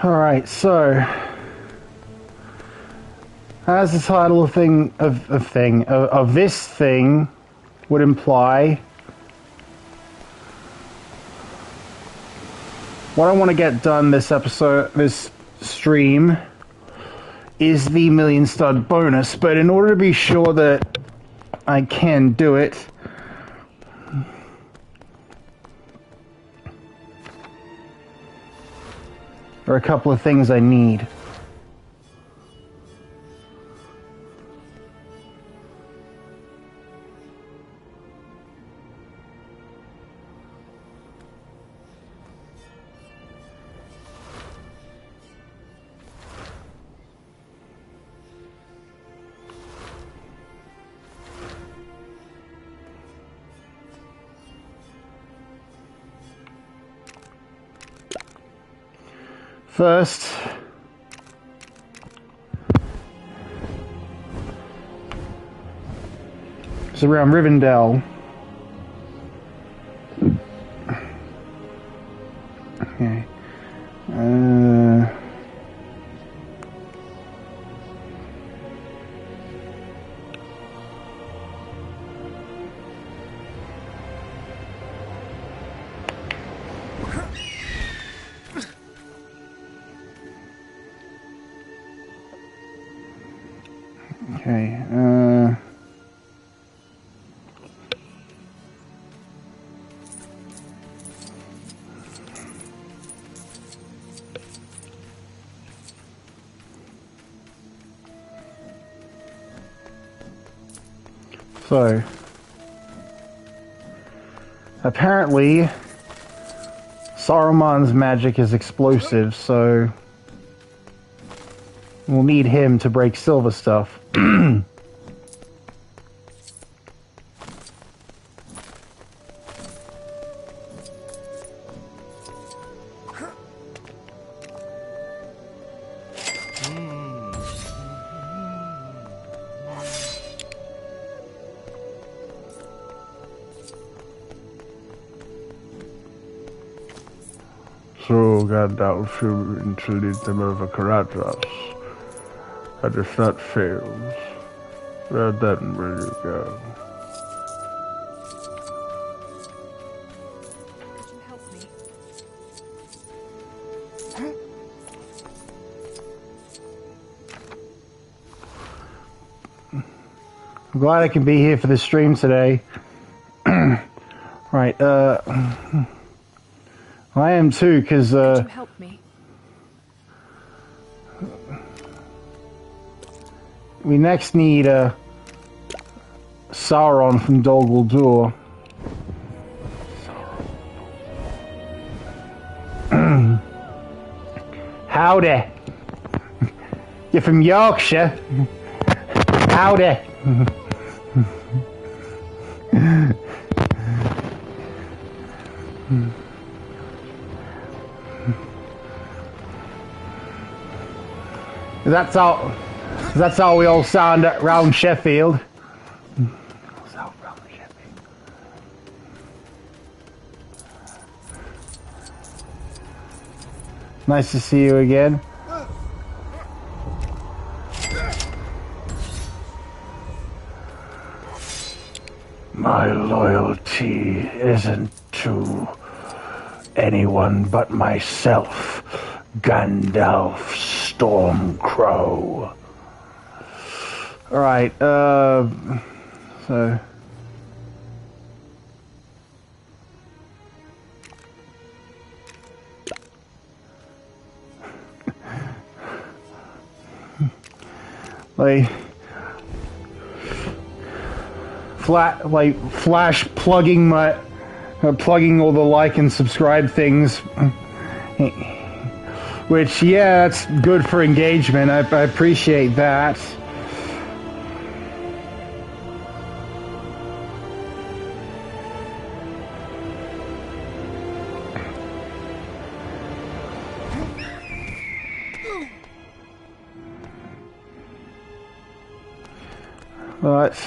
Alright, so as the title of this thing would imply, what I want to get done this stream is the million stud bonus, but in order to be sure that I can do it, there are a couple of things I need. First, it's around Rivendell. Okay. Okay, so apparently Saruman's magic is explosive, so we'll need him to break silver stuff. So Gandalf you to lead them over Caradhras, and if that fails, where then will you go? I'm glad I can be here for the stream today. Right, I am too, because, Could you help me? we next need, Sauron from Dol Guldur. Howdy. You're from Yorkshire. Howdy. That's how we all sound round Sheffield. Nice to see you again. My loyalty isn't to anyone but myself, Gandalf Stormcrow. Alright, so... like flash plugging plugging all the like and subscribe things, which, yeah, that's good for engagement. I appreciate that. But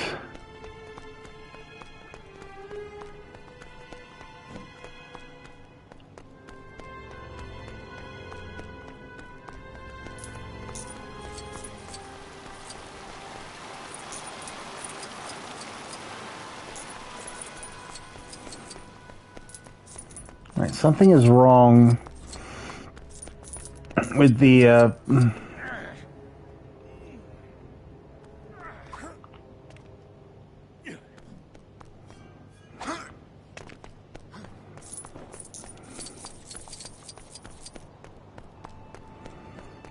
right, something is wrong with the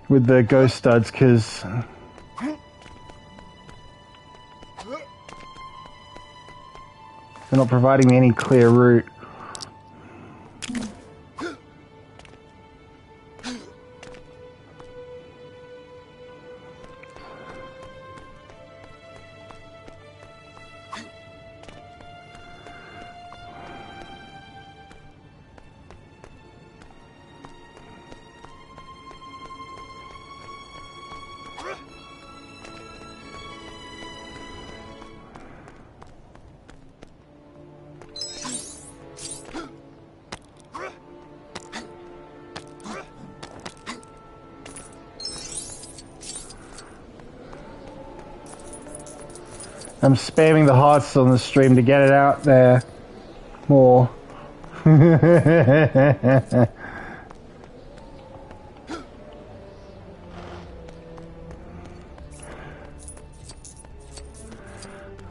with the ghost studs, because they're not providing me any clear route. I'm spamming the hearts on the stream to get it out there more.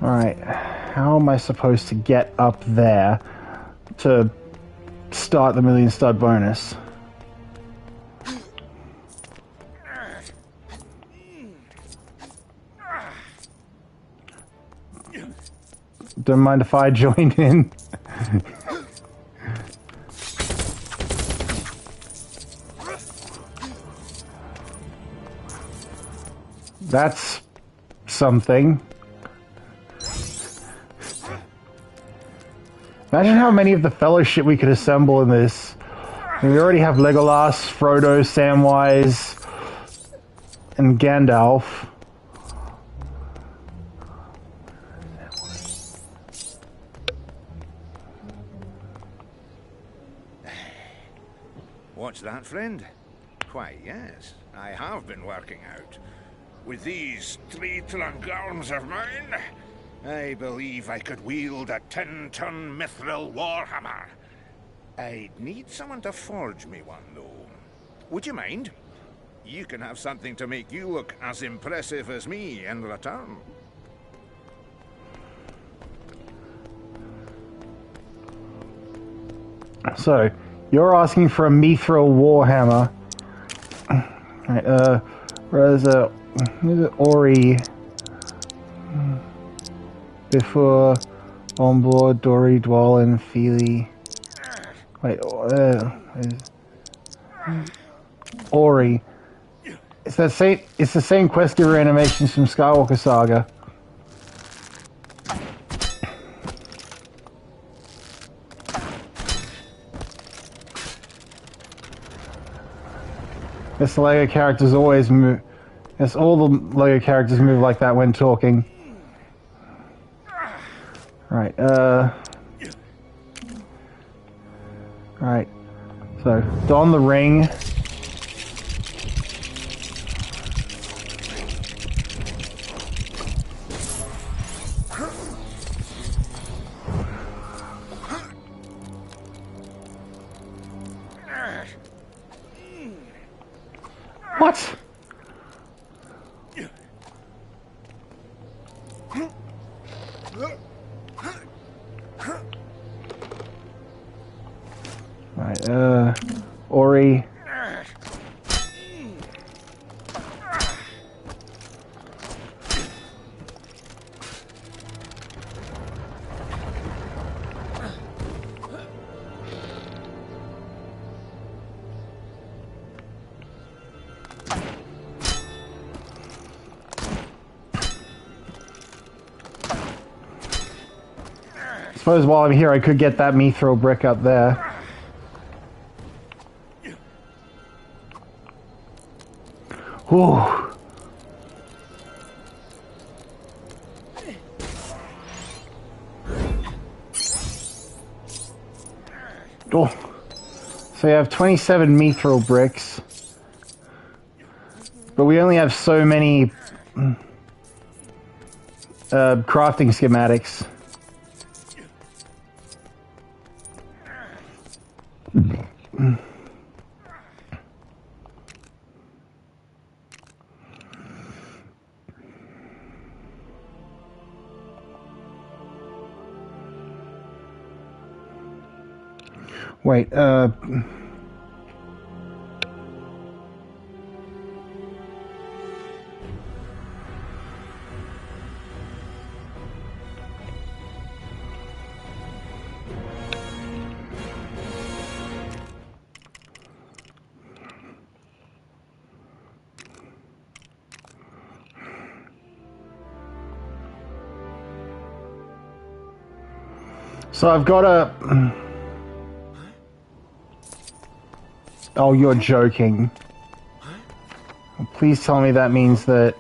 Alright, how am I supposed to get up there to start the million stud bonus? Don't mind if I join in. That's something. Imagine how many of the Fellowship we could assemble in this. I mean, we already have Legolas, Frodo, Samwise, and Gandalf. What's that, friend? Why, yes, I have been working out. With these 3 trunk arms of mine, I believe I could wield a 10-ton mithril warhammer. I'd need someone to forge me one, though. Would you mind? You can have something to make you look as impressive as me in return. So, you're asking for a mithril warhammer. Right, where's Ori before on board Dory, Dwalin, Feely. Wait, Ori. It's that same. It's the same quest giver animations from Skywalker Saga. Yes, the Lego characters always move. Yes, all the Lego characters move like that when talking. Right, Right. So, don the ring. What? Right, Ori. I suppose while I'm here I could get that mithril brick up there. Whew. Oh. So you have 27 mithril bricks. But we only have so many crafting schematics. Wait, so I've got a... Oh, you're joking. Please tell me that means that...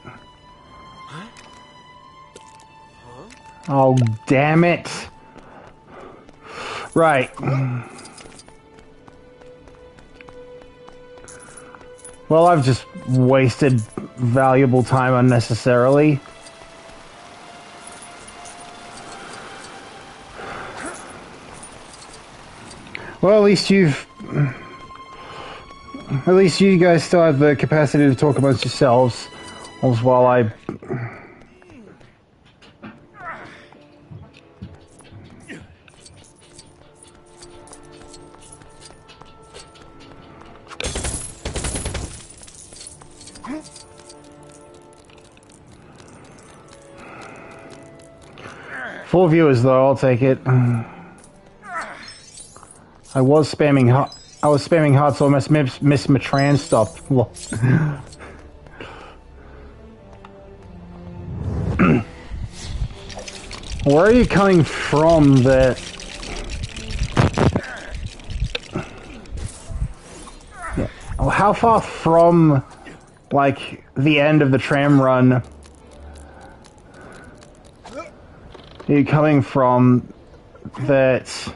Oh, damn it. Right. Well, I've just wasted valuable time unnecessarily. Well, at least you guys still have the capacity to talk amongst yourselves, while I... Four viewers, though, I'll take it. I was spamming hard, so I must miss my trans stuff. Where are you coming from that... Yeah. How far from, like, the end of the tram run are you coming from that...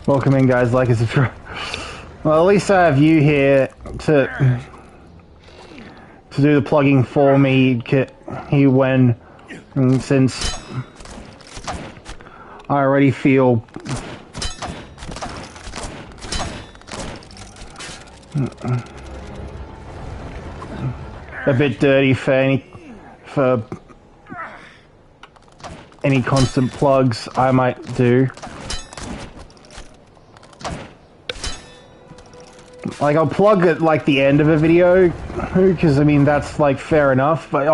Welcome in, guys. Like and subscribe. Well, at least I have you here to do the plugging for me. Since I already feel a bit dirty for any constant plugs I might do. Like, I'll plug at, like, the end of a video, because, I mean, that's, like, fair enough, but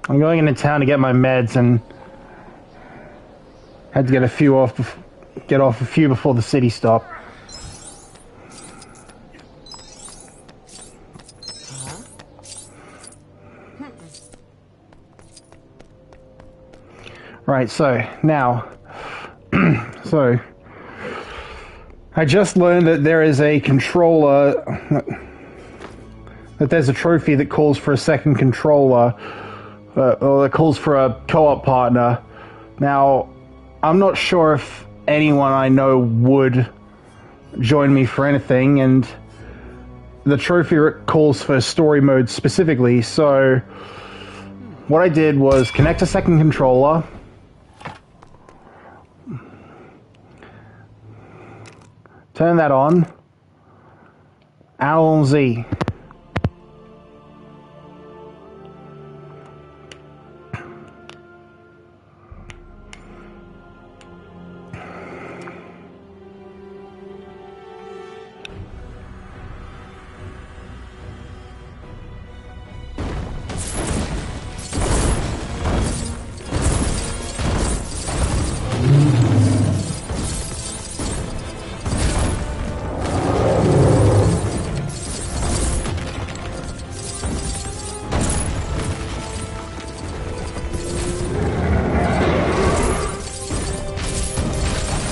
I'm going into town to get my meds, and had to get a few off, get off a few before the city stop. Right, so now, so I just learned that there is a controller, that there's a trophy that calls for a second controller, or that calls for a co-op partner. Now, I'm not sure if anyone I know would join me for anything, and the trophy calls for story mode specifically, so what I did was connect a second controller, turn that on, L Z.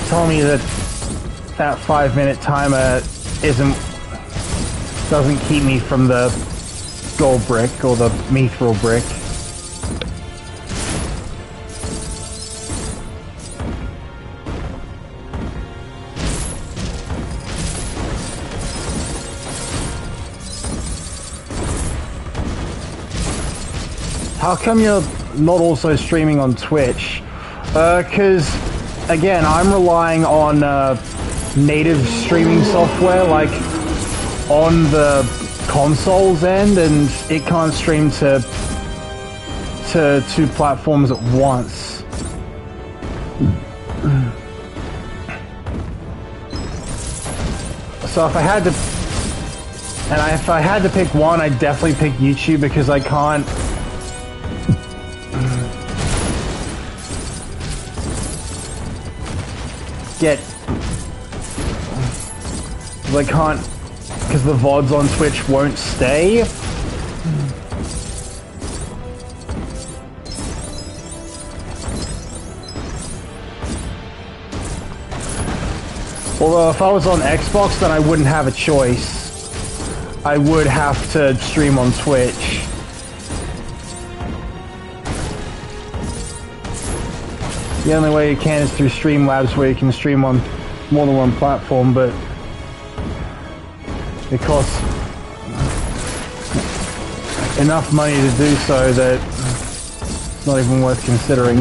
Told me that 5-minute timer doesn't keep me from the gold brick or the mithril brick. How come you're not also streaming on Twitch? 'Cause again, I'm relying on native streaming software, like on the console's end, and it can't stream to two platforms at once. So if I had to pick one, I'd definitely pick YouTube, because I can't. Because the VODs on Twitch won't stay. Although if I was on Xbox, then I wouldn't have a choice. I would have to stream on Twitch. The only way you can is through Streamlabs, where you can stream on more than one platform, but it costs enough money to do so that it's not even worth considering.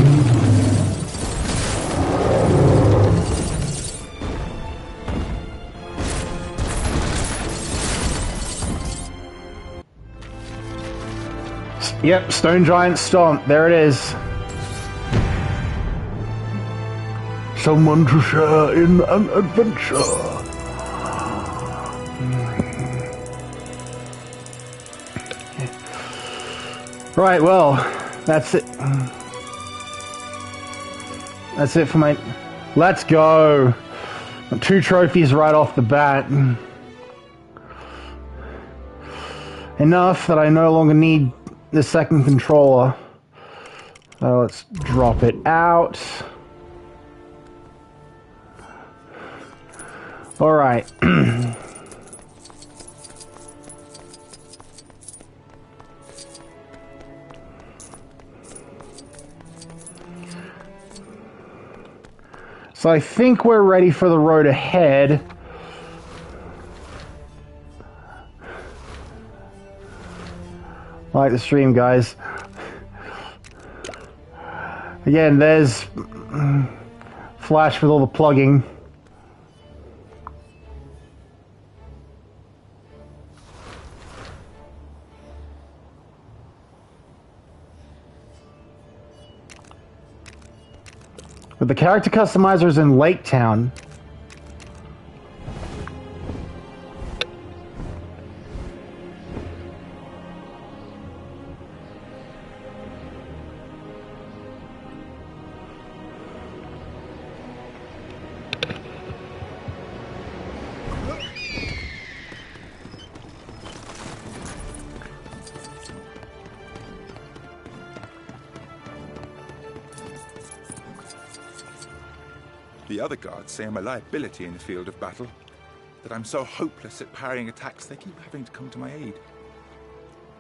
Yep, Stone Giant Stomp, there it is. Someone to share in an adventure. Right, well, that's it. That's it for my... Let's go! 2 trophies right off the bat. Enough that I no longer need the second controller. So let's drop it out. Alright. So I think we're ready for the road ahead. Like the stream, guys. Again, there's Flash with all the plugging. But the character customizers in Lake Town. The other guards say I'm a liability in the field of battle, that I'm so hopeless at parrying attacks they keep having to come to my aid.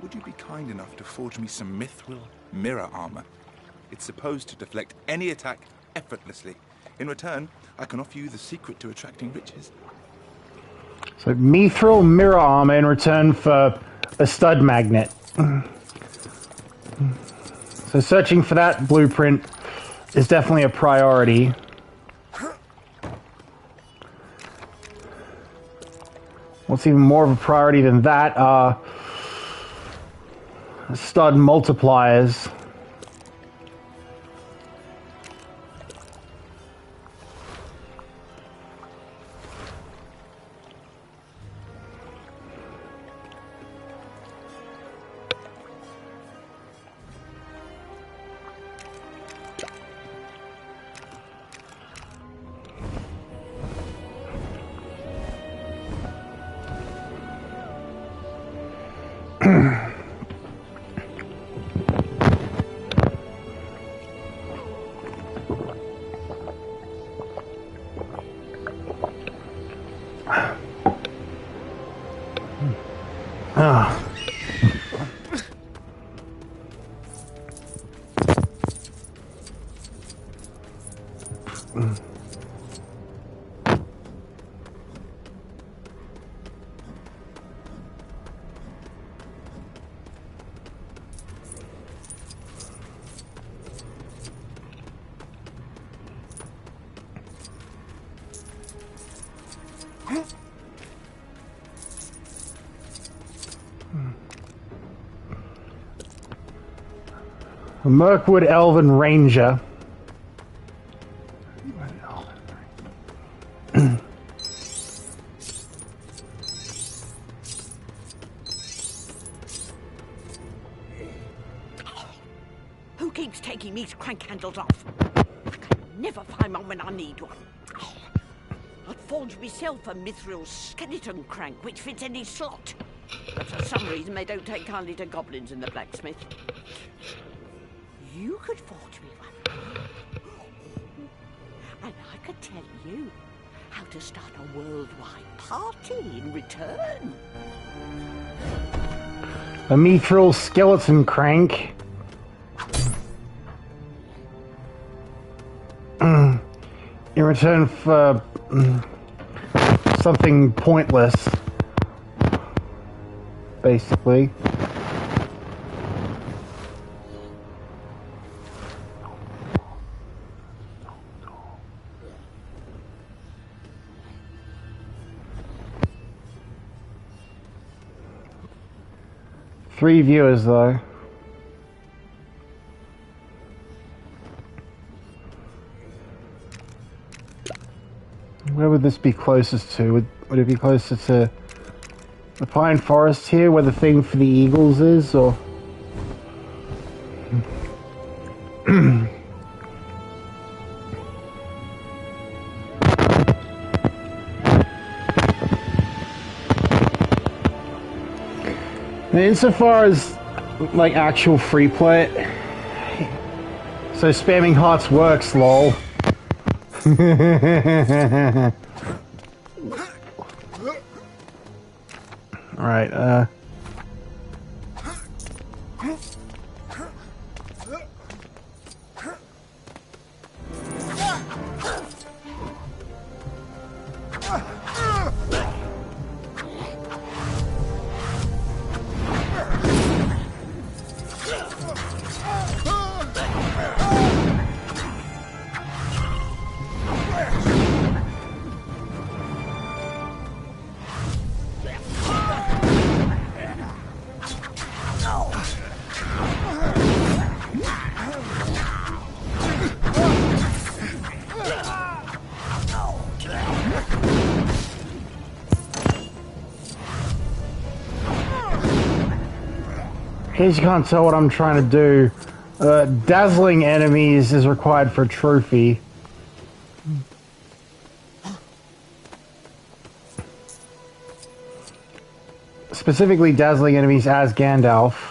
Would you be kind enough to forge me some mithril mirror armor? It's supposed to deflect any attack effortlessly. In return, I can offer you the secret to attracting riches. So mithril mirror armor in return for a stud magnet. So searching for that blueprint is definitely a priority. What's even more of a priority than that are stud multipliers. Mirkwood Elven Ranger. Who keeps taking these crank handles off? I can never find one when I need one. I'd forge myself a mithril skeleton crank which fits any slot. But for some reason they don't take kindly to goblins in the blacksmith. You could forge me one. And I could tell you how to start a worldwide party in return. A mithril skeleton crank. In return for something pointless, basically. Three viewers, though. Where would this be closest to? Would it be closer to the pine forest here, where the thing for the eagles is, or? Insofar as, like, actual free play, so spamming hearts works, lol. Alright, In case you can't tell what I'm trying to do, dazzling enemies is required for a trophy. Specifically dazzling enemies as Gandalf.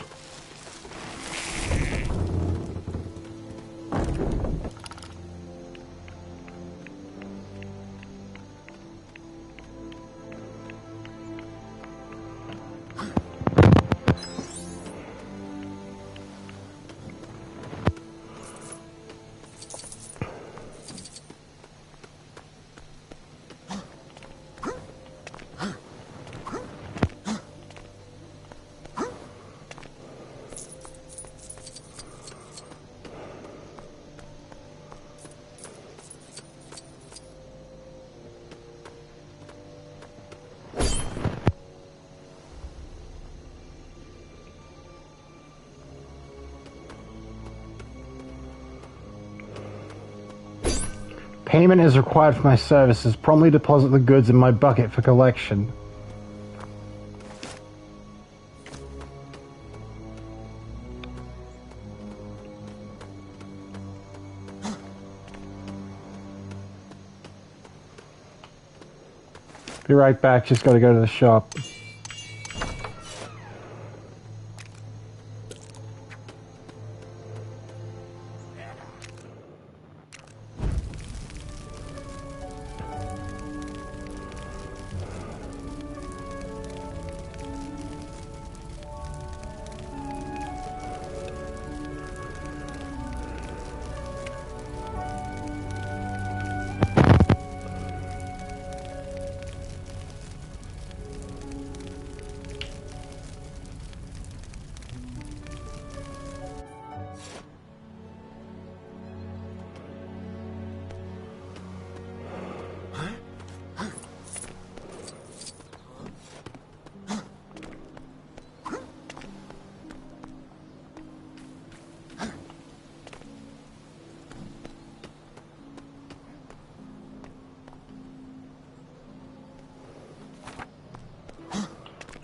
Payment is required for my services. Promptly deposit the goods in my bucket for collection. Be right back, just gotta go to the shop.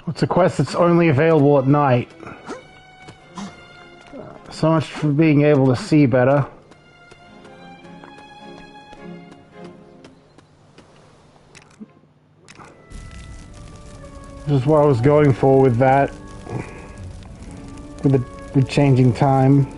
It's a quest that's only available at night. So much for being able to see better. This is what I was going for with that. With the changing time.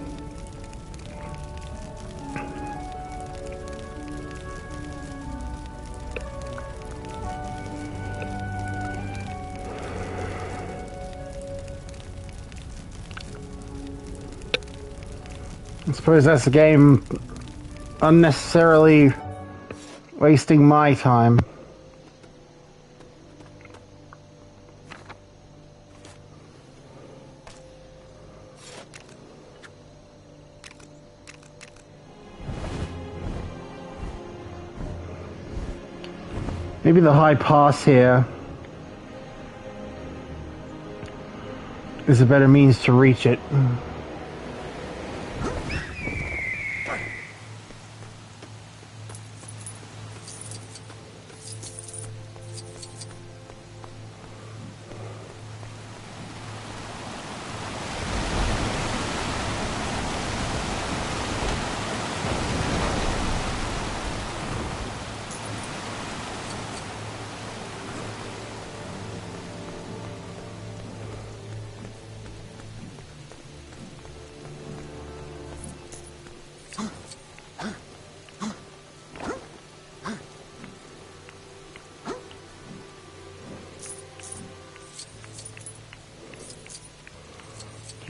I suppose that's the game unnecessarily wasting my time. Maybe the high pass here is a better means to reach it.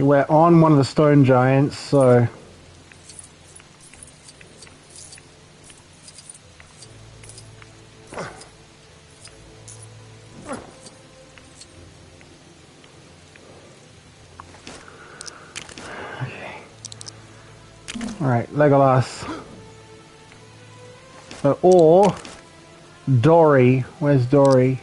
We're on one of the stone giants, so... Okay. Alright, Legolas. Or... Dory. Where's Dory?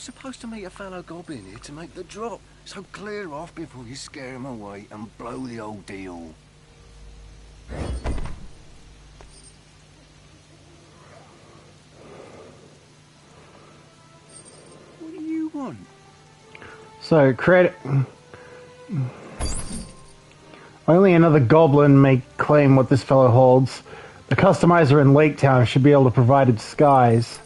supposed to meet a fellow goblin here to make the drop. So clear off before you scare him away and blow the old deal. What do you want? So, credit... Only another goblin may claim what this fellow holds. The customizer in Lake Town should be able to provide a disguise.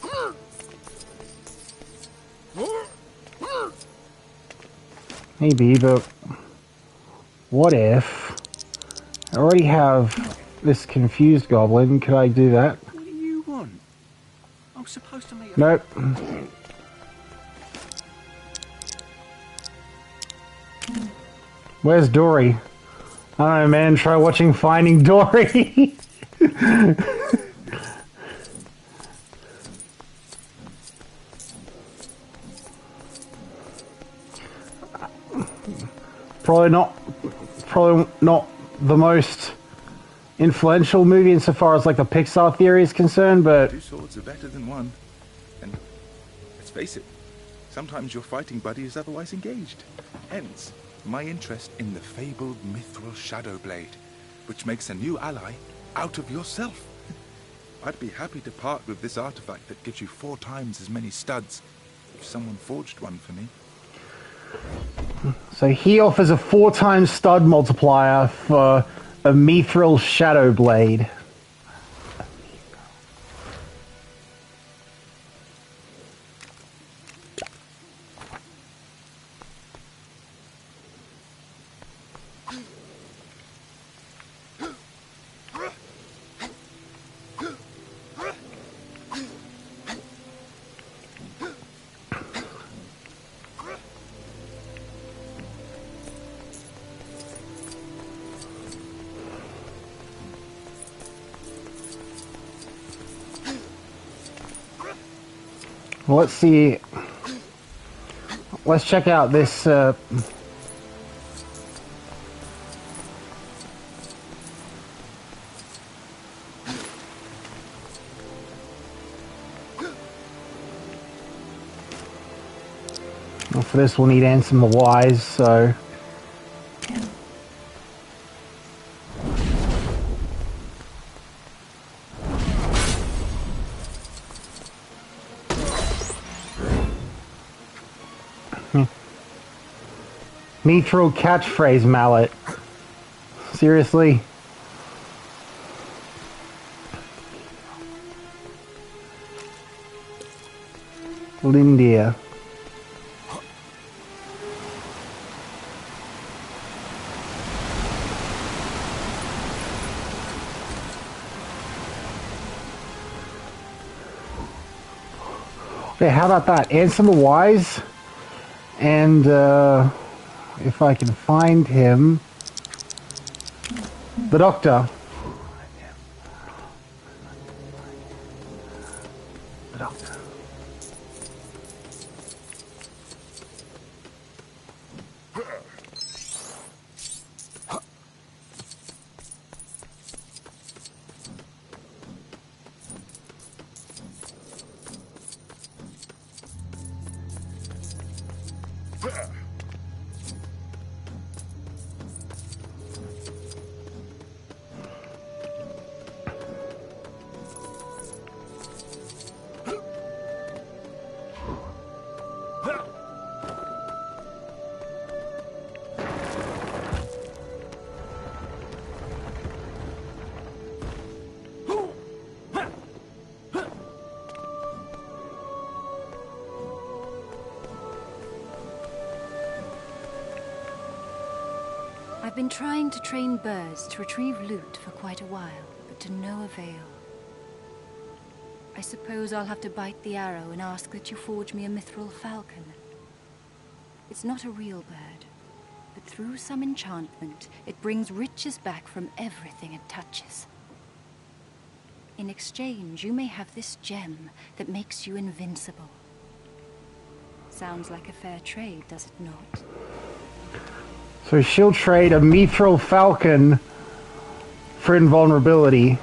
Maybe, but what if I already have this confused goblin? Could I do that? What do you want? I'm supposed to meet... Nope. Where's Dory? I don't know, man. Try watching Finding Dory. Probably not the most influential movie insofar as like the Pixar theory is concerned, but Two swords are better than one. And let's face it, sometimes your fighting buddy is otherwise engaged. Hence, my interest in the fabled mithril shadow blade, which makes a new ally out of yourself. I'd be happy to part with this artifact that gives you 4 times as many studs if someone forged one for me. so he offers a 4 times stud multiplier for a mithril shadow blade. Well, let's see. Let's check out this. Well, for this, we'll need Ansem the Wise, so. Mithril catchphrase mallet. Seriously? Lindia. Okay, how about that? Ansem the Wise. And, if I can find him, the Doctor. The Doctor. I've been trying to train birds to retrieve loot for quite a while, but to no avail. I suppose I'll have to bite the arrow and ask that you forge me a mithril falcon. It's not a real bird, but through some enchantment, it brings riches back from everything it touches. In exchange, you may have this gem that makes you invincible. Sounds like a fair trade, does it not? So she'll trade a mithril falcon for invulnerability.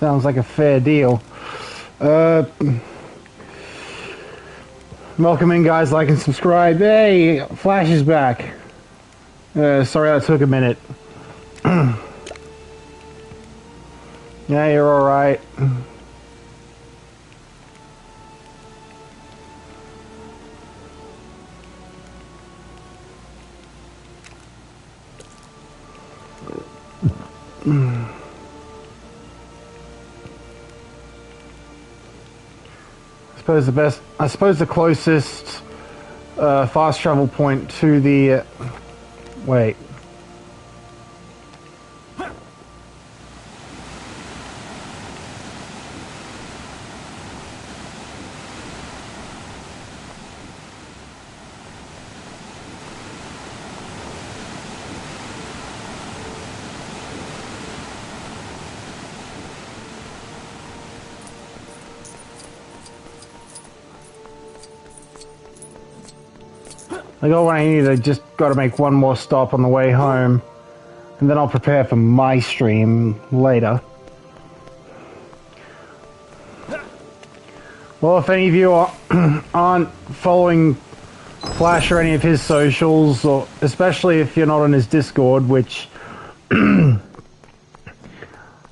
Sounds like a fair deal. Welcome in, guys. Like and subscribe. Hey, Flash is back. Sorry that took a minute. Yeah, you're alright. I suppose the closest fast travel point to the wait. I got what I need. I just got to make one more stop on the way home, and then I'll prepare for my stream later. Well, if any of you aren't following Flash or any of his socials, or especially if you're not on his Discord, which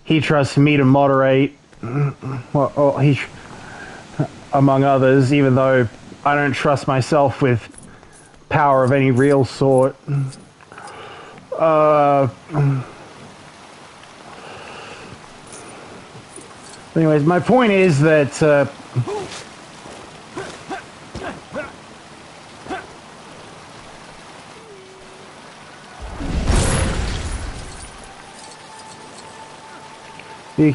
he trusts me to moderate, well, among others, even though I don't trust myself with power of any real sort. Anyways, my point is that you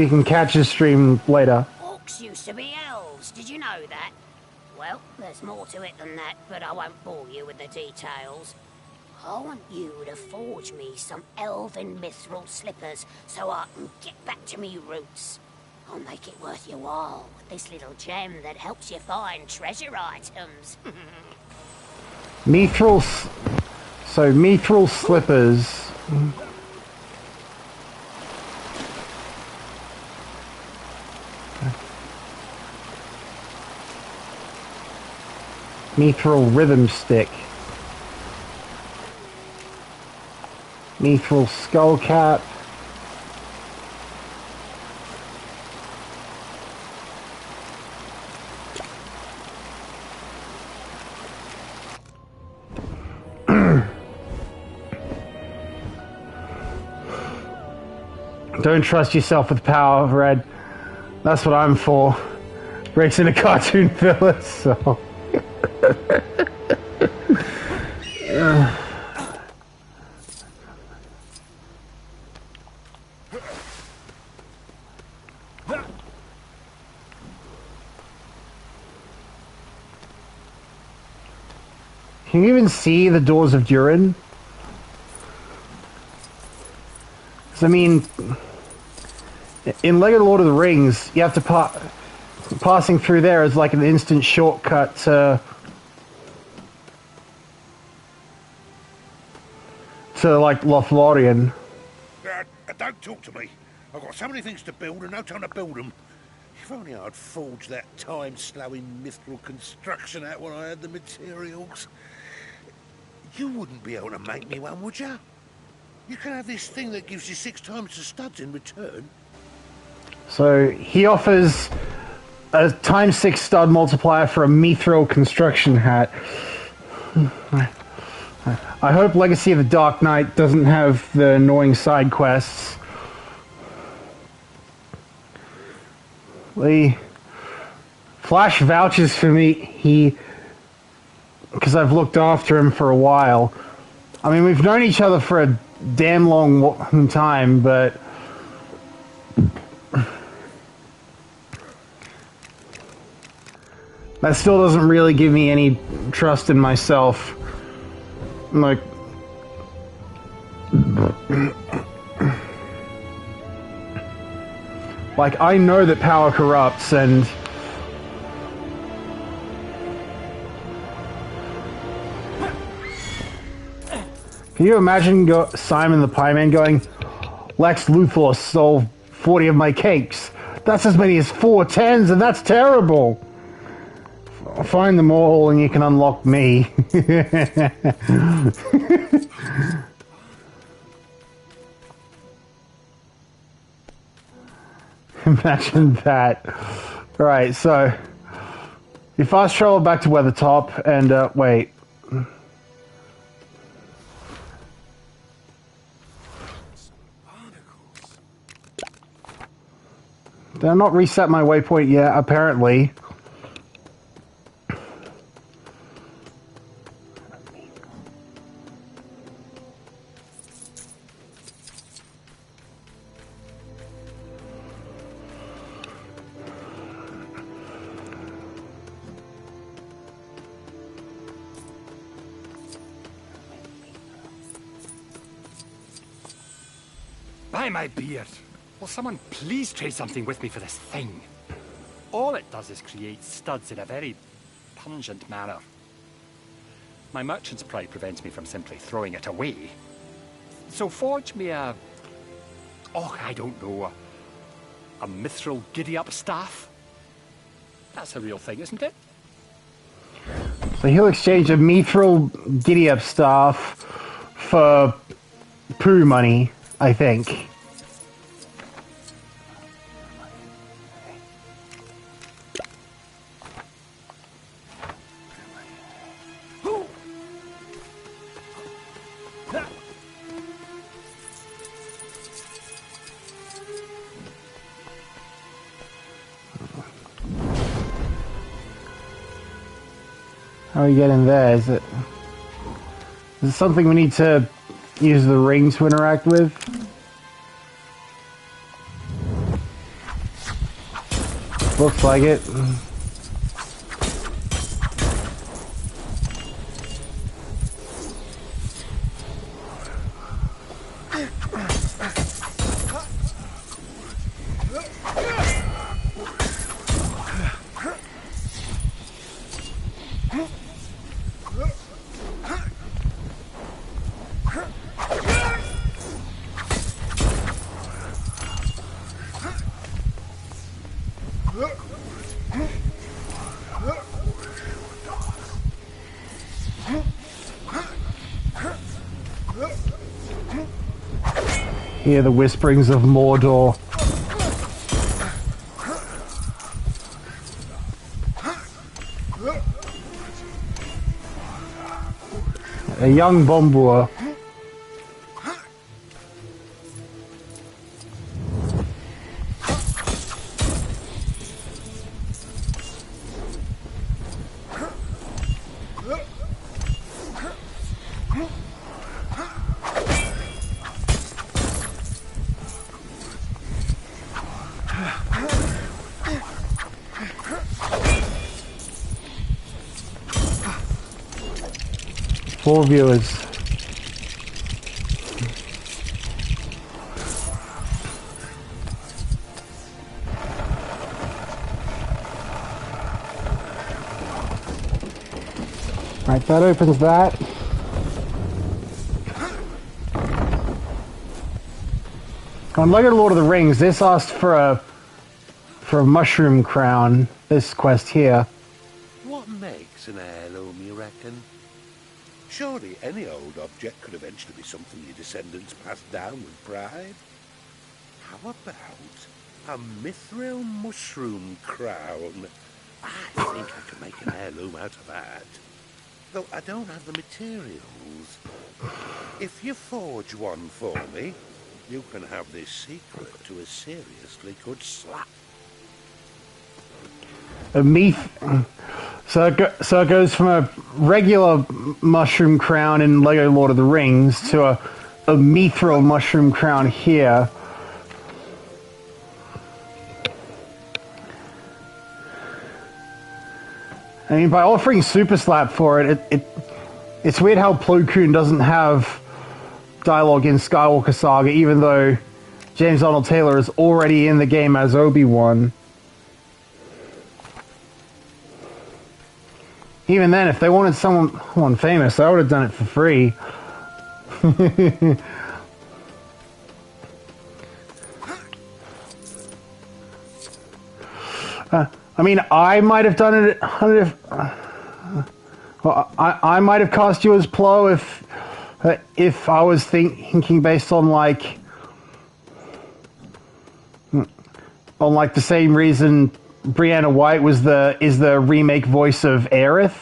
can catch his stream later. Orcs used to be elves, did you know that? Well, there's more to it than that, but I won't bore you with the details. I want you to forge me some elven mithril slippers so I can get back to me roots. I'll make it worth your while with this little gem that helps you find treasure items. Mithril slippers. Mithril rhythm stick. Mithril skull cap. Don't trust yourself with power, Red. That's what I'm for. Breaks into cartoon villains, so. Can you even see the doors of Durin? I mean, in LEGO Lord of the Rings, you have to passing through there is like an instant shortcut to like Lothlorien. Don't talk to me. I've got so many things to build and no time to build them. If only I'd forged that time-slowing mithril construction out when I had the materials. You wouldn't be able to make me one, would you? You can have this thing that gives you 6 times the studs in return. So he offers a ×6 stud multiplier for a mithril construction hat. I hope Legacy of the Dark Knight doesn't have the annoying side quests. Flash vouches for me, because I've looked after him for a while. I mean, we've known each other for a damn long time, but that still doesn't really give me any trust in myself. Like, I know that power corrupts, and can you imagine Simon the Pie Man going, Lex Luthor stole 40 of my cakes. That's as many as 4 10s, and that's terrible. Find them all and you can unlock me. Imagine that. Right, so you fast travel back to Weathertop and wait. Did I not reset my waypoint yet? Apparently. By my beard, will someone please trade something with me for this thing? All it does is create studs in a very pungent manner. My merchant's pride prevents me from simply throwing it away. So forge me a... oh, I don't know. A mithril giddy-up staff? That's a real thing, isn't it? So he'll exchange a mithril giddy-up staff for poo money, I think. How are we getting there? Is it something we need to use the ring to interact with? Looks like it. Hear the whisperings of Mordor. A young Bombur. Four viewers. Right, that opens that. On Lego Lord of the Rings, this asked for a mushroom crown. This quest here. What makes an heirloom, you reckon? Surely any old object could eventually be something your descendants pass down with pride. How about a mithril mushroom crown? I think I could make an heirloom out of that. Though I don't have the materials. If you forge one for me, you can have this secret to a seriously good slap. So it goes from a regular mushroom crown in Lego Lord of the Rings to a mithril mushroom crown here. I mean, by offering Super Slap for it, it's weird how Plo Koon doesn't have dialogue in Skywalker Saga, even though James Arnold Taylor is already in the game as Obi-Wan. Even then, if they wanted someone famous, I would have done it for free. I mean, I might have done it. Well, I might have cast you as Plo if I was thinking based on like the same reason Brianna White is the remake voice of Aerith.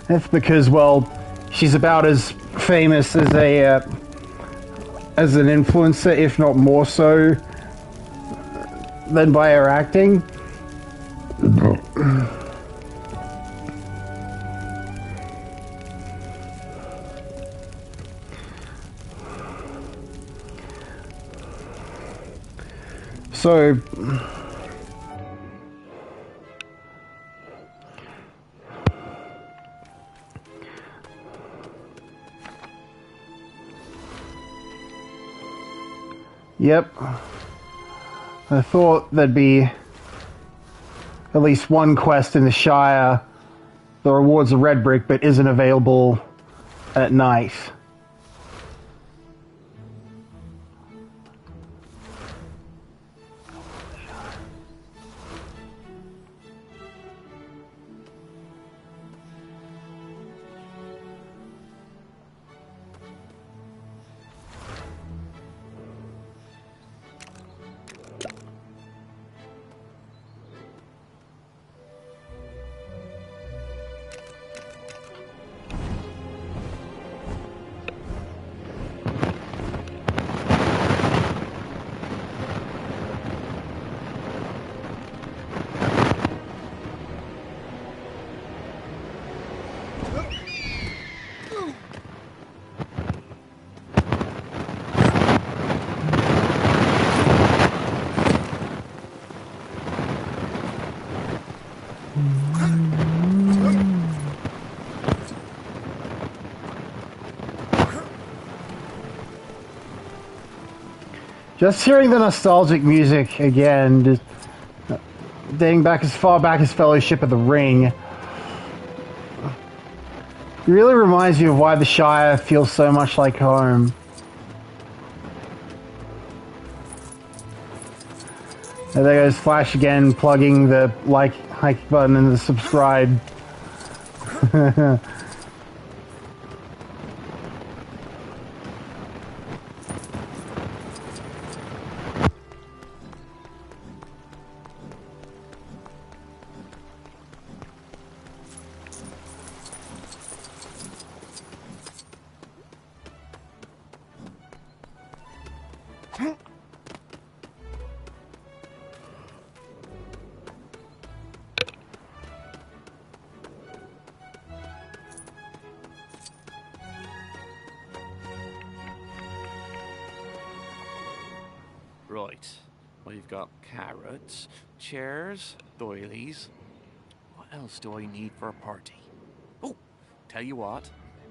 It's because, well, she's about as famous as as an influencer, if not more so, than by her acting. So, yep, I thought there'd be at least one quest in the Shire that rewards a red brick but isn't available at night. Just hearing the nostalgic music again, just dating back as far back as Fellowship of the Ring, it really reminds you of why the Shire feels so much like home. And there goes Flash again, plugging the like button and the subscribe. Right. Well, you've got carrots, chairs, doilies. What else do I need for a party? Oh, tell you what.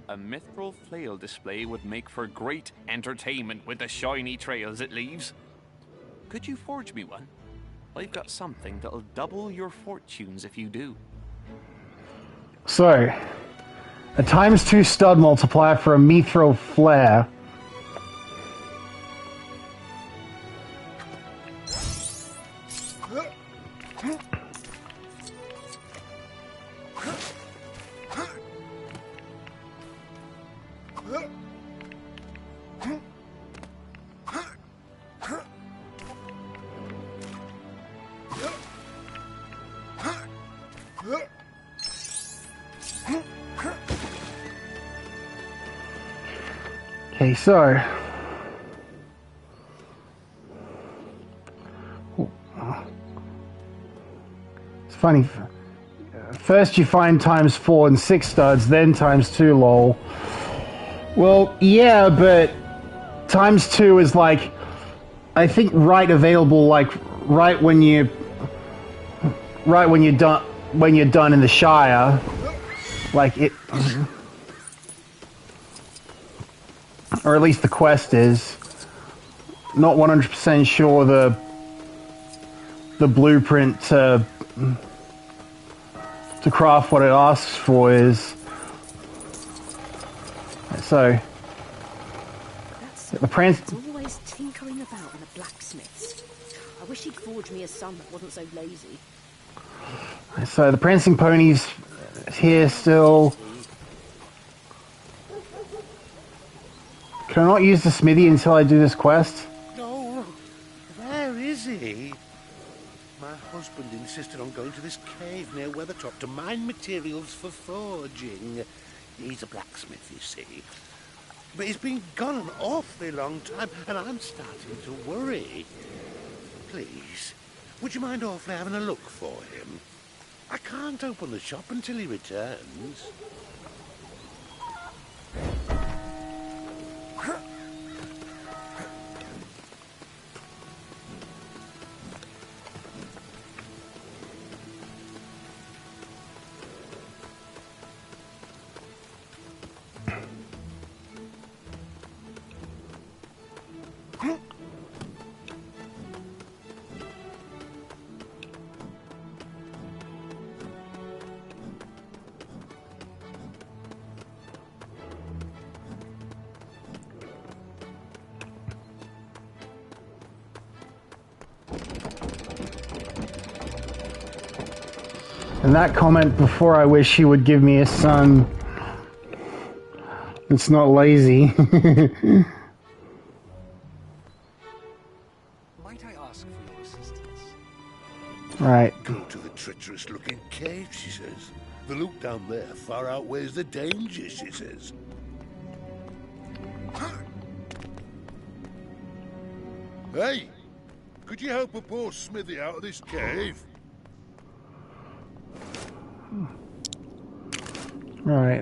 A mithril flail display would make for great entertainment with the shiny trails it leaves. Could you forge me one? I've got something that'll double your fortunes if you do. So, a ×2 stud multiplier for a mithril flare. Okay, so it's funny. First you find ×4 and 6 studs, then ×2 lol. Well, yeah, but ×2 is like, I think available like right when you're done in the Shire, like it. Or at least the quest is. Not 100% sure the blueprint to craft what it asks for is. So That's the prince always tinkering about in the blacksmiths. I I wish he'd forge me a son that wasn't so lazy. So the prancing pony's here still. Can I not use the smithy until I do this quest? No, where is he? My husband insisted on going to this cave near Weathertop to mine materials for forging. He's a blacksmith, you see. But he's been gone an awfully long time, and I'm starting to worry. Please, would you mind awfully having a look for him? I can't open the shop until he returns. And that comment before, I wish he would give me a son. It's not lazy. Might I ask for your assistance? Right. Go to the treacherous-looking cave, she says. The loot down there far outweighs the danger, she says. Hey! Could you help a poor smithy out of this cave? Right,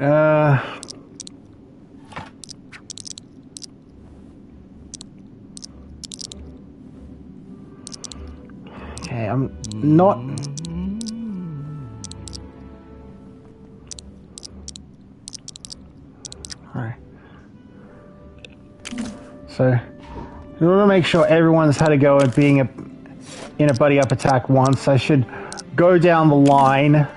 okay, I'm not... Alright. So, in order to make sure everyone's had a go at being in a buddy-up attack once, I should go down the line.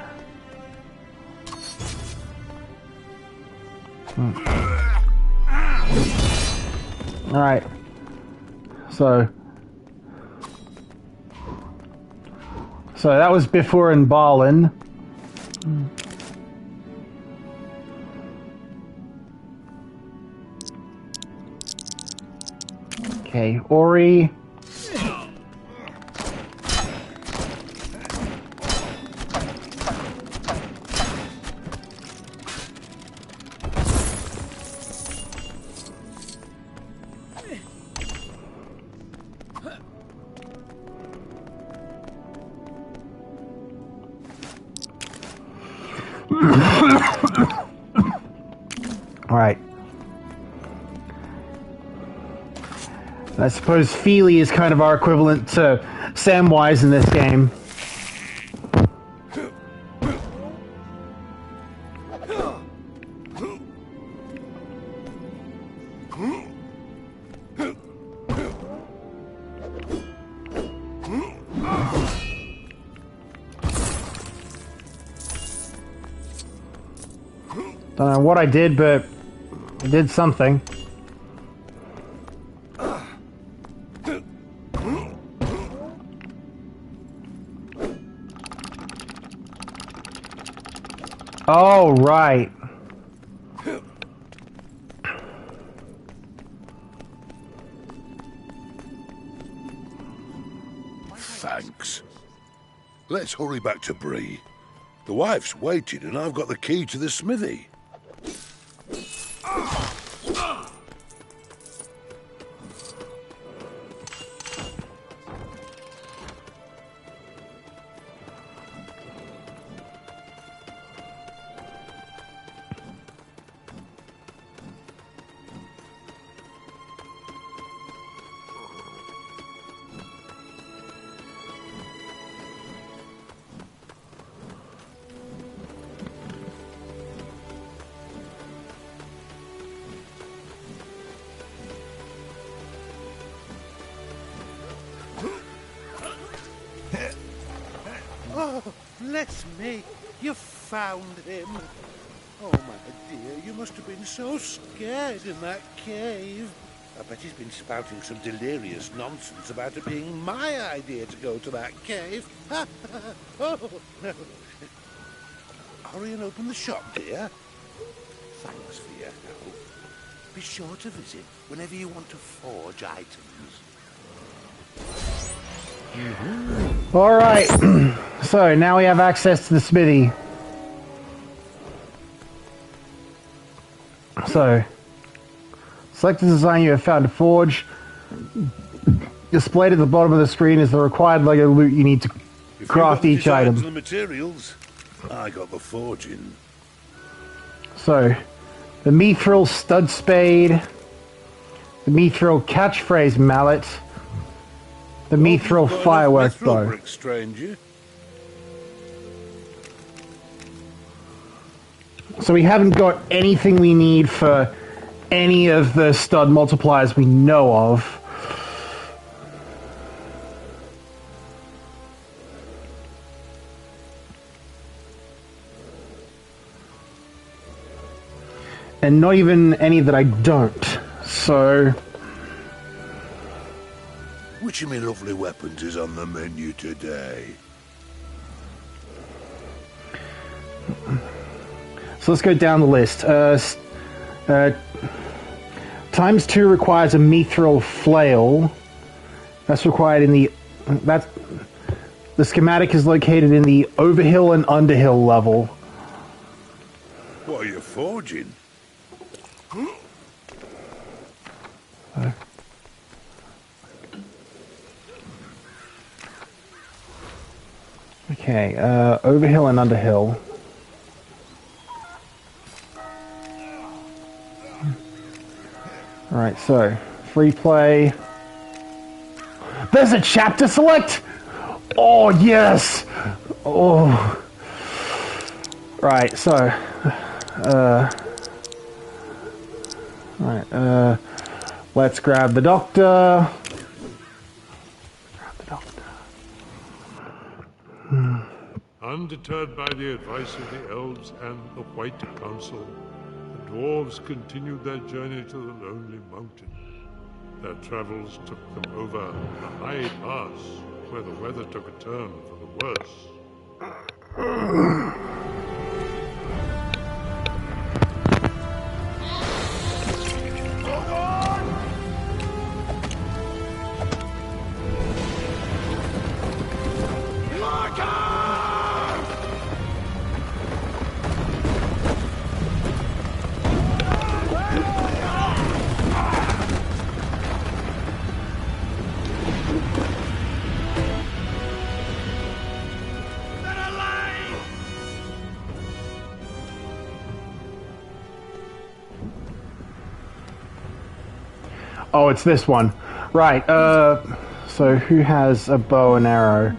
Alright. So that was Bifur and Balin. Okay, Ori. Alright. I suppose Feely is kind of our equivalent to Samwise in this game. Don't know what I did, but I did something. Oh, right. Thanks. Let's hurry back to Bree. The wife's waiting and I've got the key to the smithy. Oh, bless me. You found him. Oh, my dear, you must have been so scared in that cave. I bet he's been spouting some delirious nonsense about it being my idea to go to that cave. Oh, no. Hurry and open the shop, dear. Thanks for your help. Be sure to visit whenever you want to forge items. Alright, so now we have access to the smithy. So, select the design you have found to forge. Displayed at the bottom of the screen is the required Lego loot you need to craft each item. The materials, I got the forging. So, the Mithril Stud Spade, the Mithril Catchphrase Mallet, the Mithril Firework Bow. Brick, stranger. So we haven't got anything we need for any of the stud multipliers we know of. And not even any that I don't. So... Which of my lovely weapons is on the menu today? So let's go down the list. Times 2 requires a mithril flail. That's required in the... the schematic is located in the overhill and underhill level. What are you forging? Okay, overhill and underhill. Alright, so, free play. There's a chapter select! Oh, yes! Oh. Right, so, right, let's grab the doctor. Undeterred by the advice of the elves and the White Council, the dwarves continued their journey to the Lonely Mountain. Their travels took them over a high pass, where the weather took a turn for the worse. Oh, it's this one. Right, so who has a bow and arrow?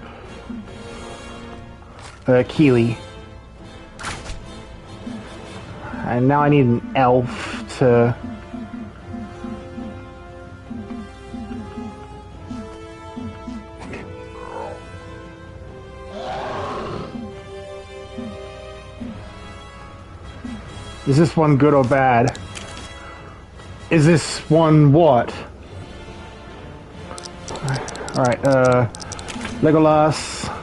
Keely. And now I need an elf to... Is this one good or bad? Is this one what? Alright, Legolas.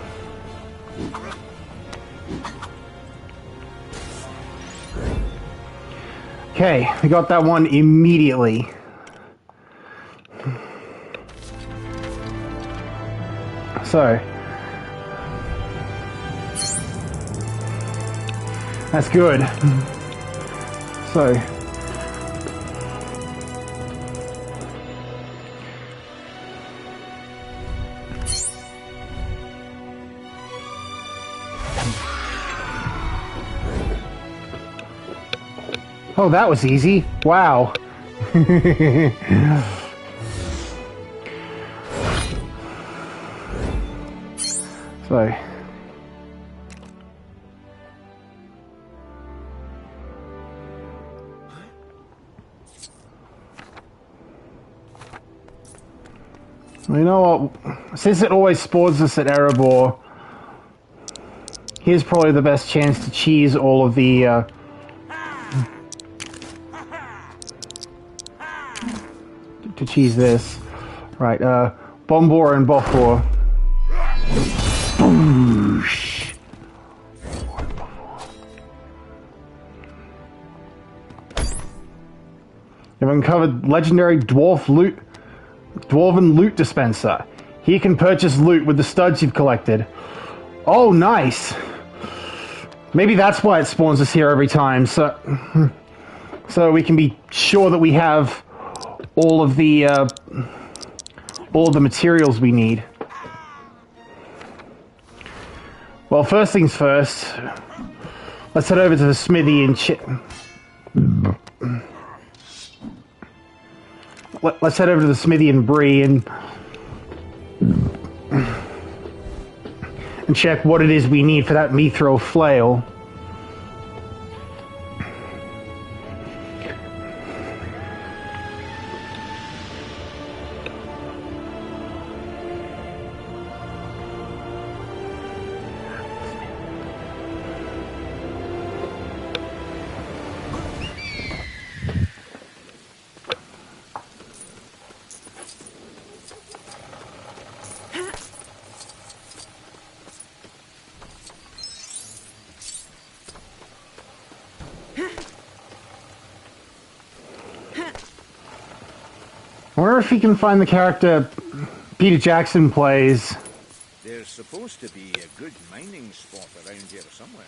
Okay, we got that one immediately. So. That's good. So. Oh, that was easy. Wow. So. You know what? Since it always spawns us at Erebor, here's probably the best chance to cheese all of the, to cheese this. Right, Bombor and Bofor. Boosh. You've uncovered legendary dwarven loot dispenser. Here you can purchase loot with the studs you've collected. Oh, nice. Maybe that's why it spawns us here every time, so we can be sure that we have all of the materials we need. Well, first things first, let's head over to the smithy and let's head over to the smithy and Bree and check what it is we need for that mithril flail. I wonder if he can find the character Peter Jackson plays. There's supposed to be a good mining spot around here somewhere.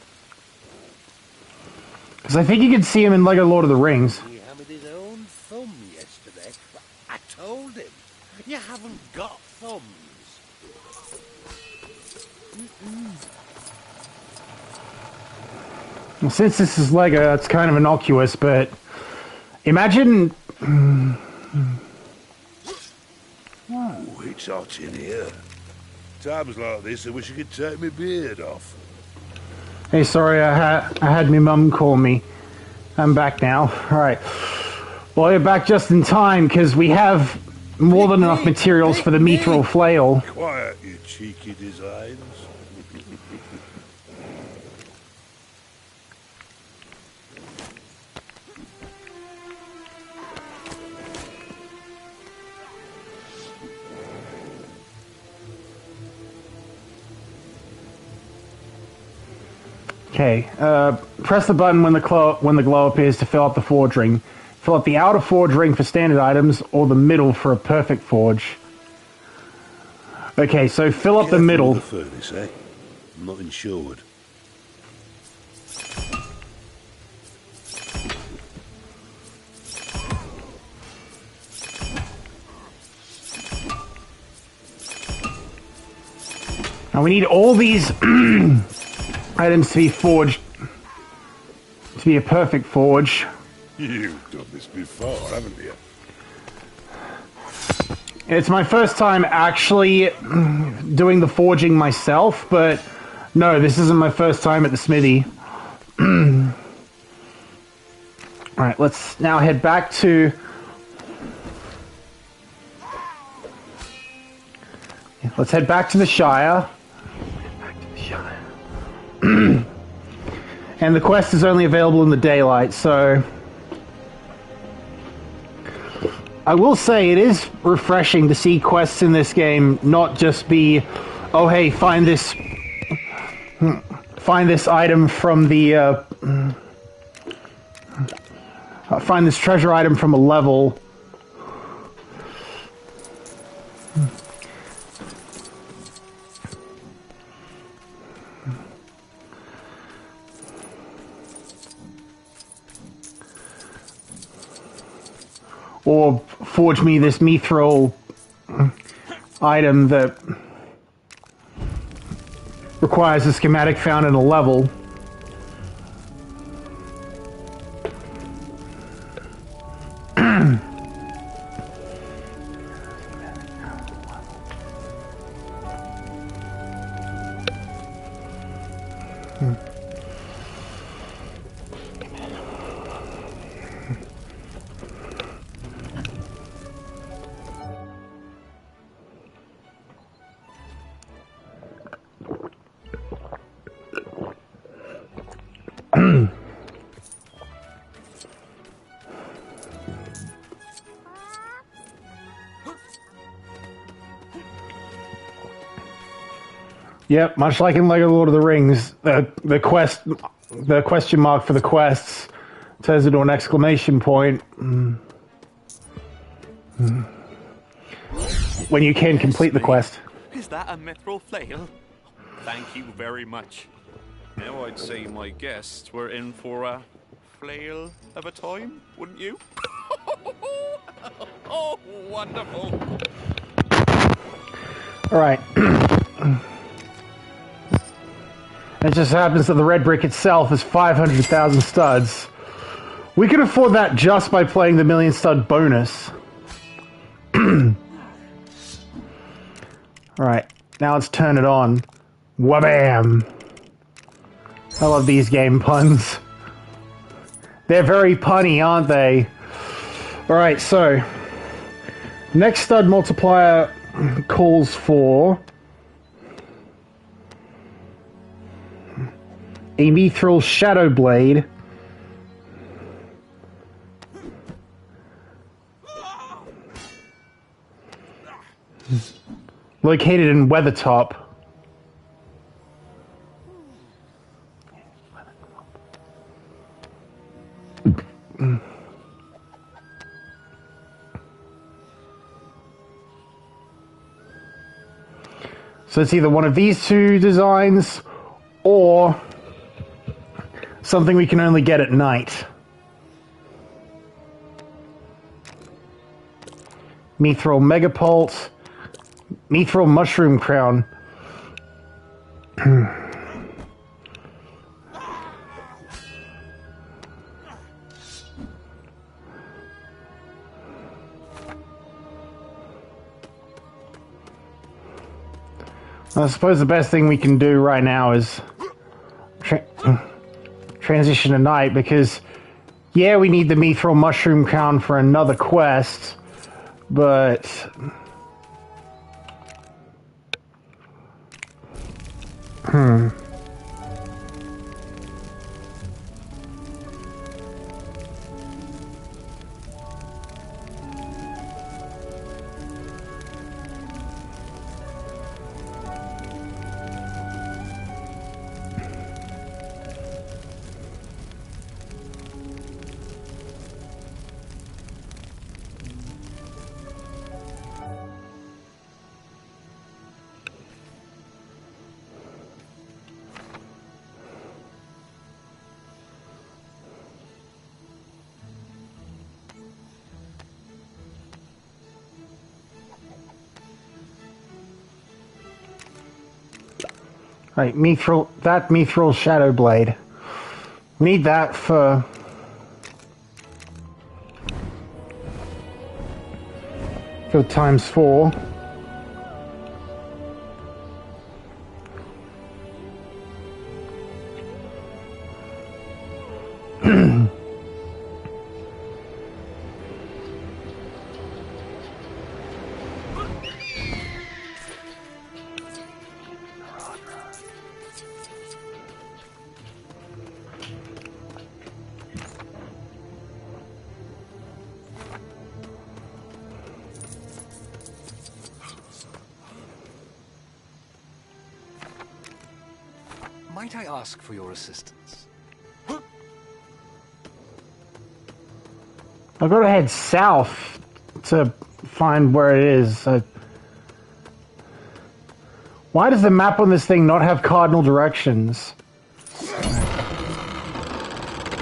Because I think you could see him in Lego Lord of the Rings. He hammered his own thumb yesterday. I told him, you haven't got thumbs. Well, since this is Lego, it's kind of innocuous, but imagine... Ooh, it's hot in here. Times like this, I wish I could take my beard off. Hey, sorry, I had my mum call me. I'm back now. Alright. Well, you're back just in time, because we have more than enough materials for the mithril flail. Quiet, you cheeky designs. Okay, press the button when the glow appears to fill up the forge ring. Fill up the outer forge ring for standard items, or the middle for a perfect forge. Okay, so fill up the middle. The furnace, eh? I'm not insured. Now we need all these items to be forged, to be a perfect forge. You've done this before, haven't you? It's my first time actually doing the forging myself, but no, this isn't my first time at the smithy. Alright, let's now head back to... Let's head back to the Shire. And the quest is only available in the daylight, so... I will say it is refreshing to see quests in this game not just be, oh hey, find this item from the, find this treasure item from a level. Or forge me this mithril item that requires a schematic found in a level. Yep, much like in Lego Lord of the Rings, the question mark for the quests turns into an exclamation point when you can complete the quest. Is that a mithril flail? Thank you very much. Now I'd say my guests were in for a flail of a time, wouldn't you? Oh, wonderful. Alright. It just happens that the red brick itself is 500,000 studs. We can afford that just by playing the million stud bonus. Alright, now let's turn it on. Wabam! I love these game puns. They're very punny, aren't they? Alright, so next stud multiplier calls for a mithril shadow blade, located in Weathertop. So it's either one of these two designs or something we can only get at night. Mithril Megapult, Mithril Mushroom Crown. I suppose the best thing we can do right now is transition to night, because yeah, we need the Mithril Mushroom Crown for another quest, but right, Mithril Shadow Blade. We need that for ×4. Might I ask for your assistance? I've got to head south to find where it is. Why does the map on this thing not have cardinal directions?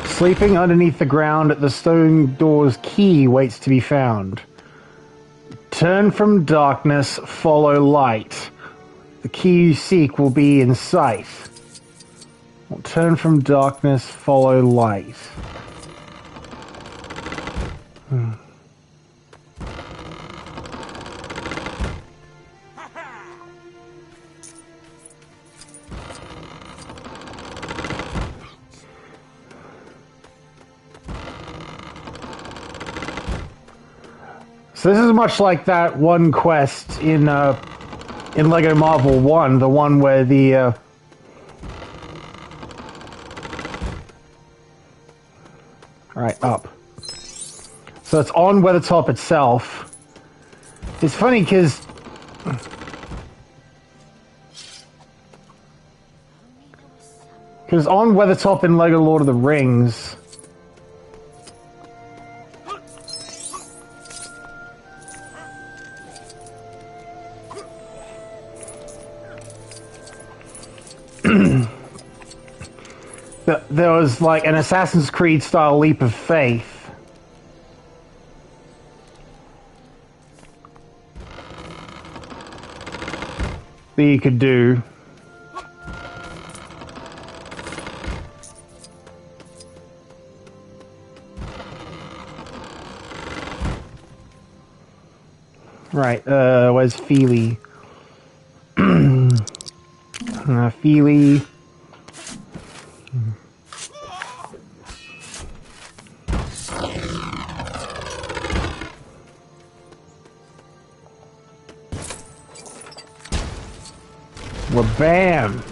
Sleeping underneath the ground at the stone door's key waits to be found. Turn from darkness, follow light. The key you seek will be in sight. Turn from darkness, follow light. So this is much like that one quest in Lego Marvel 1, the one where the right, up. So it's on Weathertop itself. It's funny because Because on Weathertop in LEGO Lord of the Rings... there was like an Assassin's Creed style leap of faith. That you could do. Right, where's Feely? Feely. Well, bam!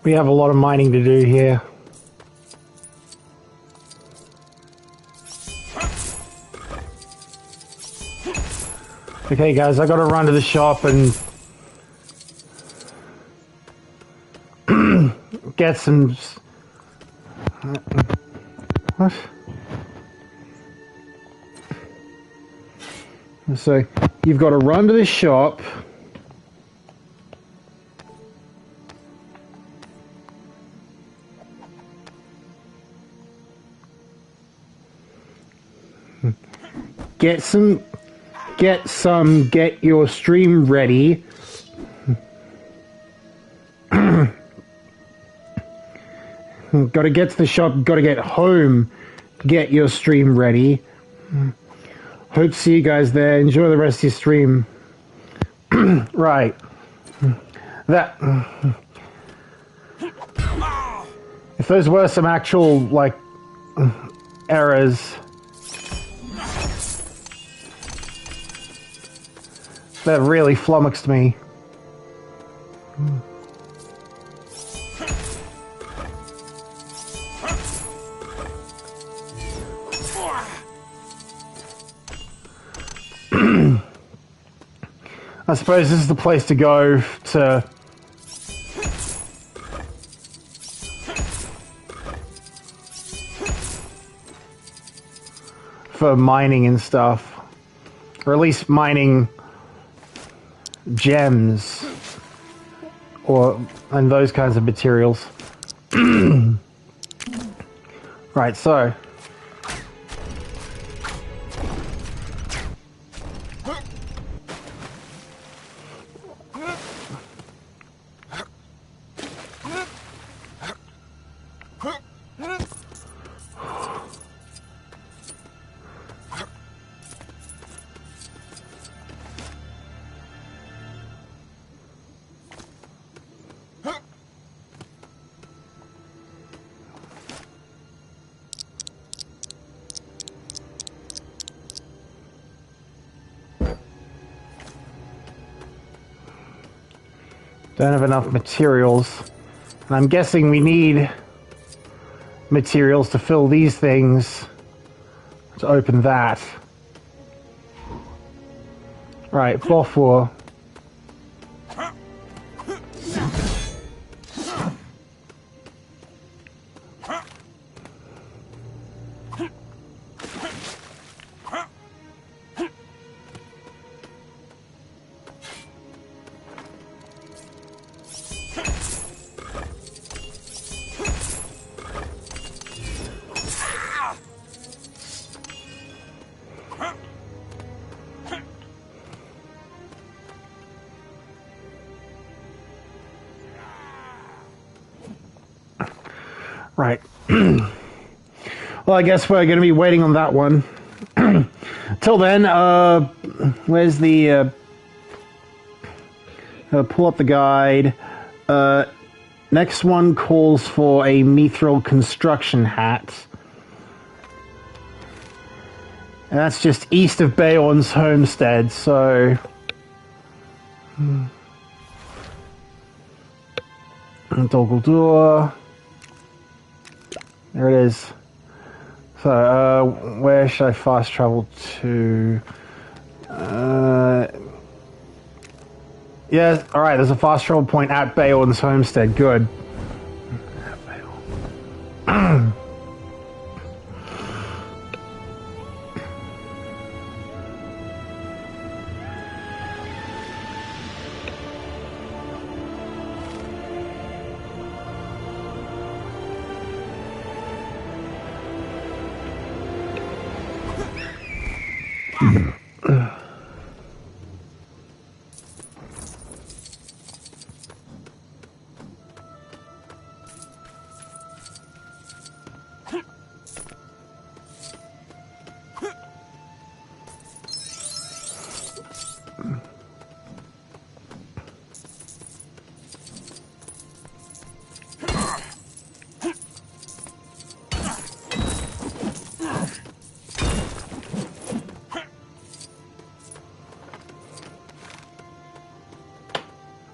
We have a lot of mining to do here. Okay guys, I gotta run to the shop and get some... What? So, you've got to run to the shop. Get your stream ready. Gotta get to the shop, gotta get home, get your stream ready. Hope to see you guys there. Enjoy the rest of your stream. Right. That... If those were some actual, like, errors... That really flummoxed me. I suppose this is the place to go to... for mining and stuff. Or at least mining... gems and those kinds of materials. Right, so don't have enough materials. And I'm guessing we need materials to fill these things to open that. Right, Bofor. Right. Well, I guess we're going to be waiting on that one. Till then, where's the... pull up the guide. Next one calls for a mithril construction hat. And that's just east of Beorn's homestead, so... Dol There it is. So, where should I fast travel to? Yeah, alright, there's a fast travel point at Beorn's homestead. Good.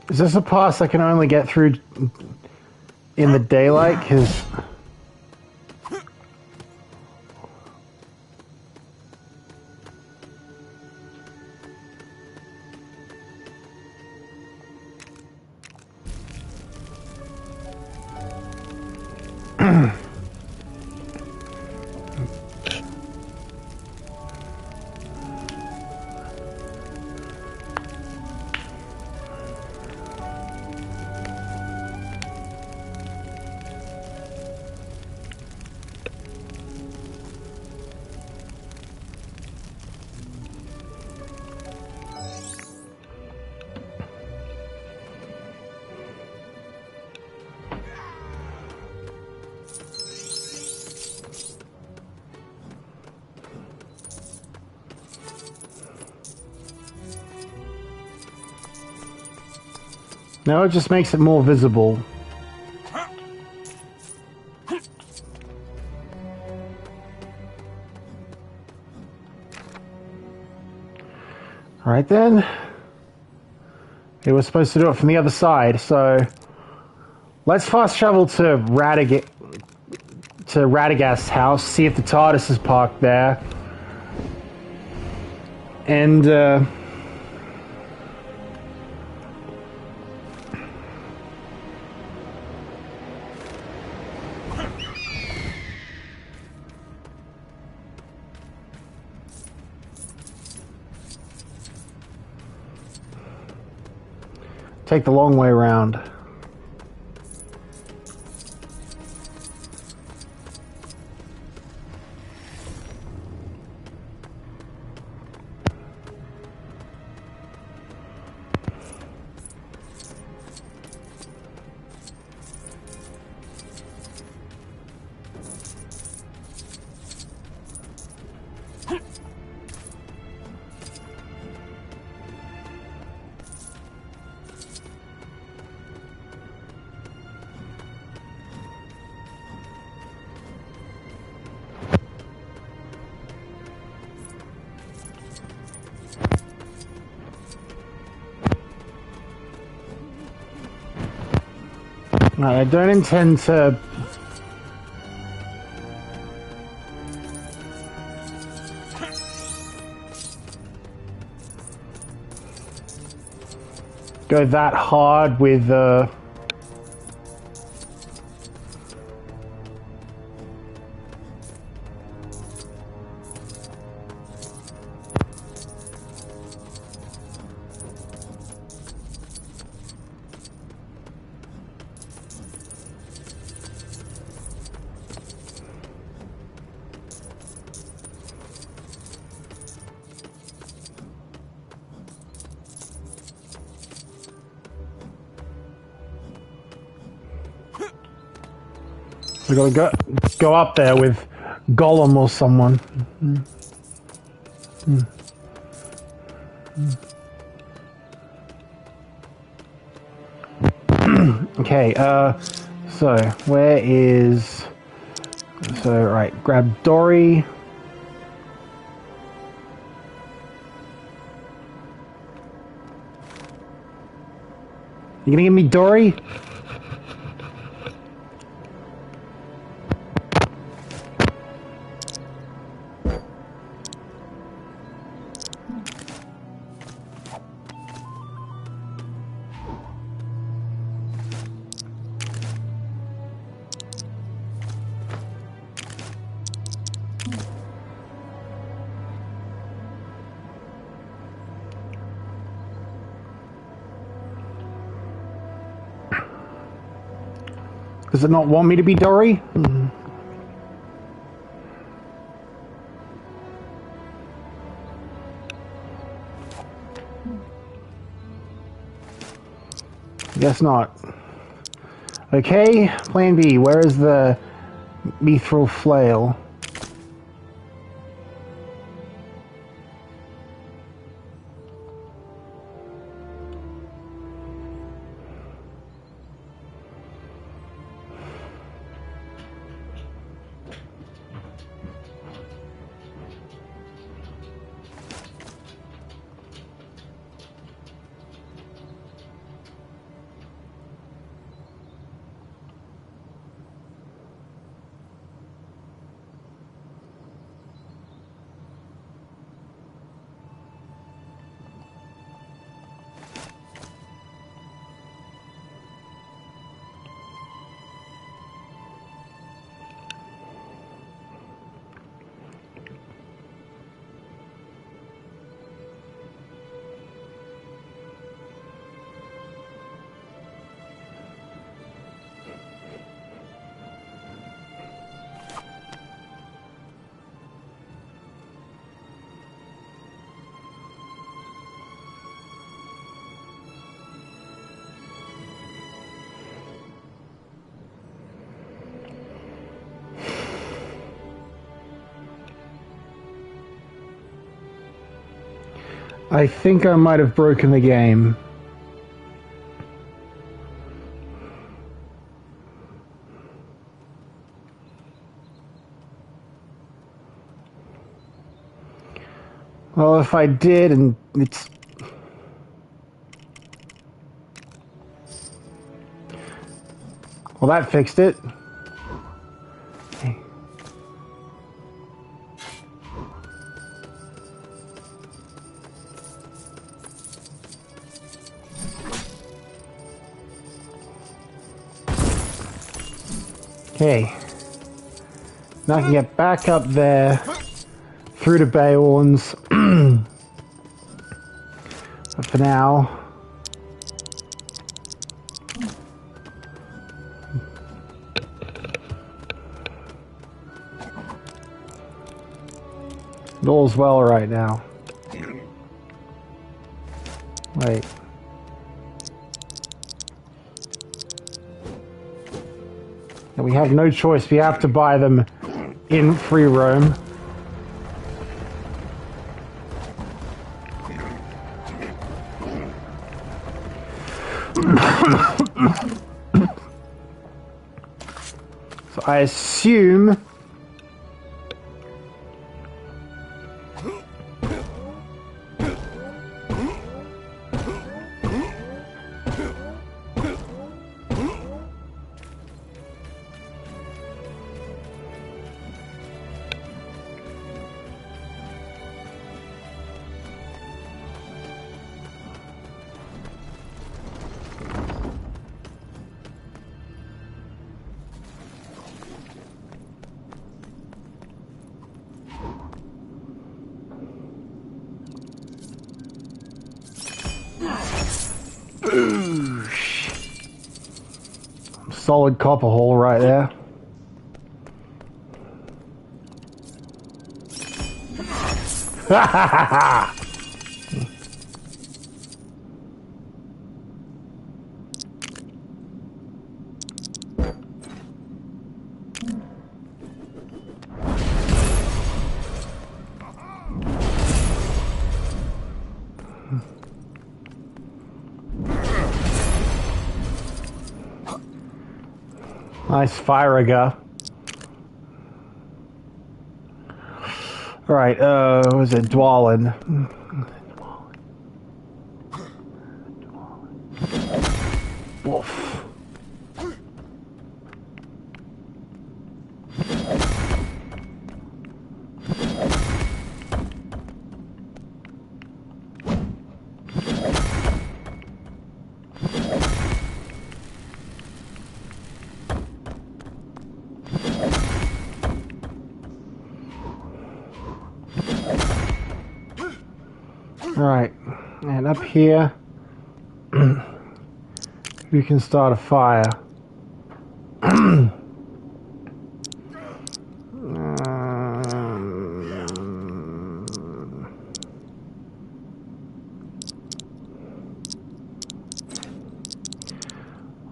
Is this a pass I can only get through in the daylight? Because... No, it just makes it more visible. Alright then. It was supposed to do it from the other side, so... Let's fast travel to Radagast's house, see if the TARDIS is parked there. And, take the long way around. No, I don't intend to... go that hard with we gotta go up there with Gollum or someone. Okay, so where is... So, right, grab Dory. You gonna give me Dory? Does it not want me to be Dory? Guess not. Okay, plan B. Where is the mithril flail? I think I might have broken the game. Well, if I did, and it's... Well, that fixed it. Okay. Now I can get back up there through the Beowulfs. But for now, all's well right now. Wait. And we have no choice. We have to buy them in free roam. So I assume solid copper hole right there. Ha ha ha ha! Nice fire-rigger. Alright, what was it? Dwalin. Wolf. Alright, and up here, we can start a fire.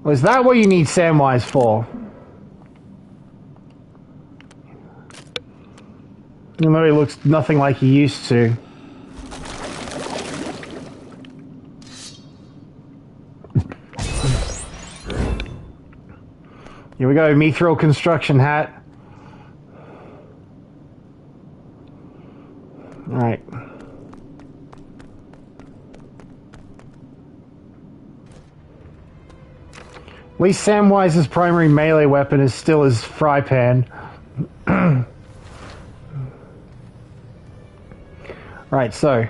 Well, is that what you need Samwise for? Even though he looks nothing like he used to. Here we go, mithril construction hat. Alright. At least Samwise's primary melee weapon is still his fry pan. Right, so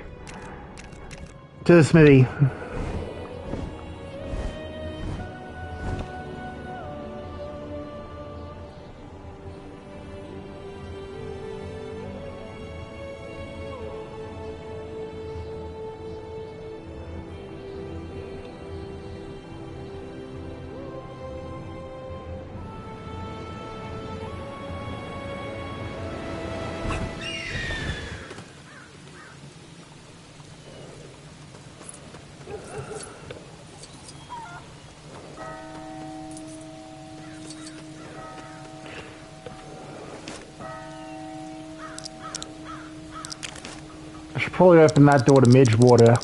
to the smithy. I should probably open that door to Midgewater.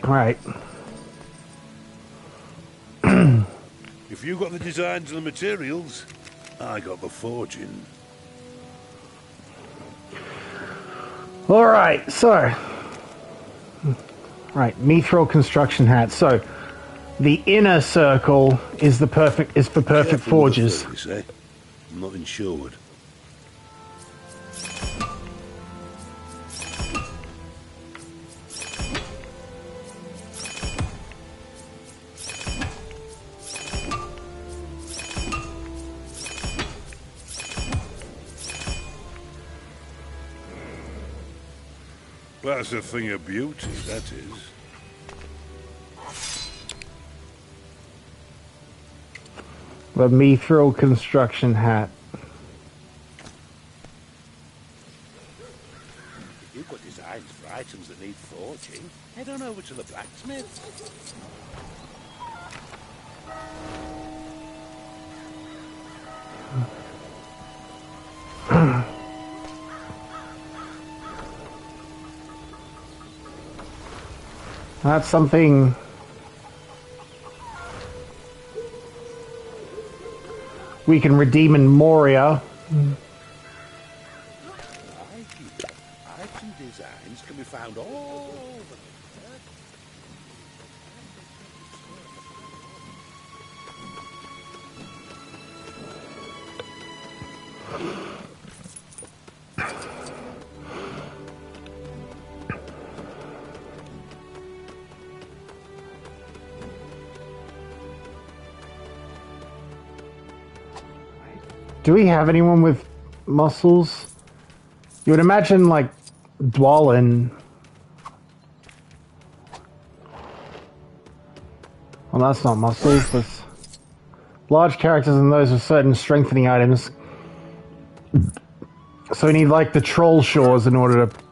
Alright. If you got the designs and the materials, I got the forging. Alright, so. Right, mithril construction hat. So, the inner circle is for perfect forges. Focus, eh? I'm not insured. That's a thing of beauty, that is. The mithril construction hat. If you've got designs for items that need forging, head on over to the blacksmith. That's something we can redeem in Moria. Item designs can be found all over. Do we have anyone with muscles? You would imagine, like, Dwalin. Well, that's not muscles. That's large characters and those with certain strengthening items. So we need, like, the troll shores in order to...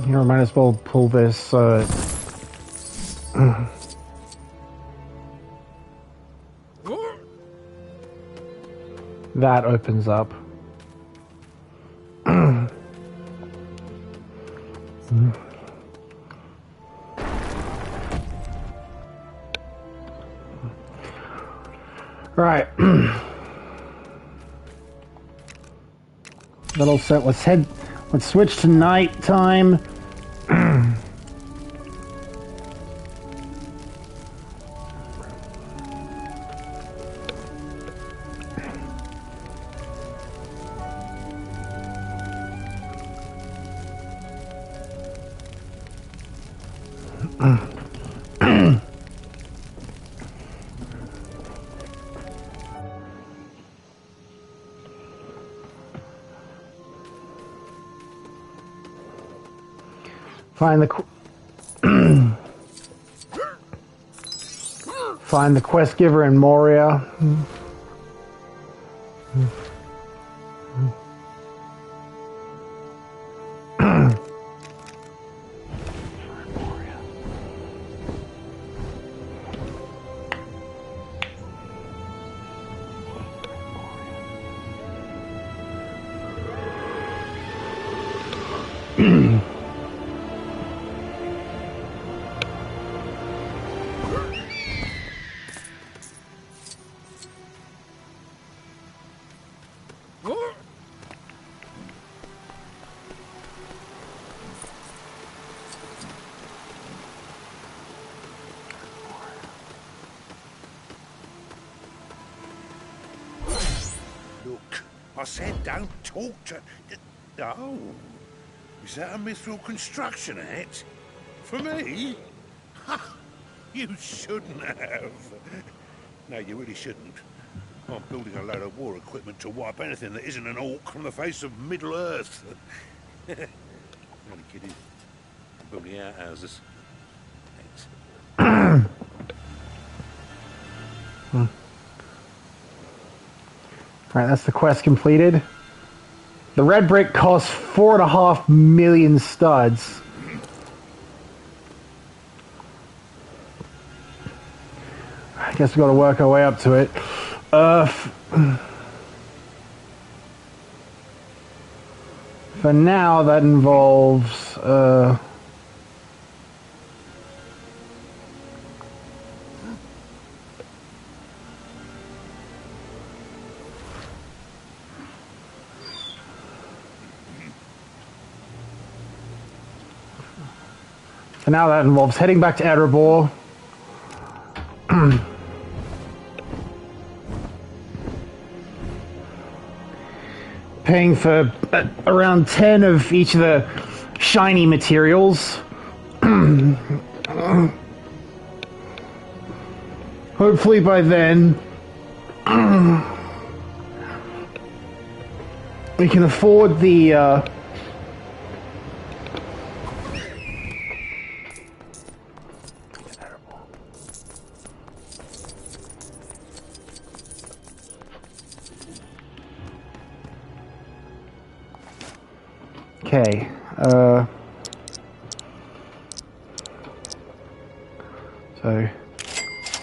You know, might as well pull this, that opens up. Right. That all set. Let's switch to nighttime. Find the quest giver in Moria. I said don't talk to... Oh, is that a mithril construction hat? For me? Ha! You shouldn't have. No, you really shouldn't. I'm building a load of war equipment to wipe anything that isn't an orc from the face of Middle-earth. Only kidding. I'm building outhouses. Thanks. Alright, that's the quest completed. The red brick costs 4.5 million studs. I guess we've got to work our way up to it. For now, that involves... For now, that involves heading back to Erebor. Paying for around 10 of each of the shiny materials. Hopefully by then, we can afford the... Okay, so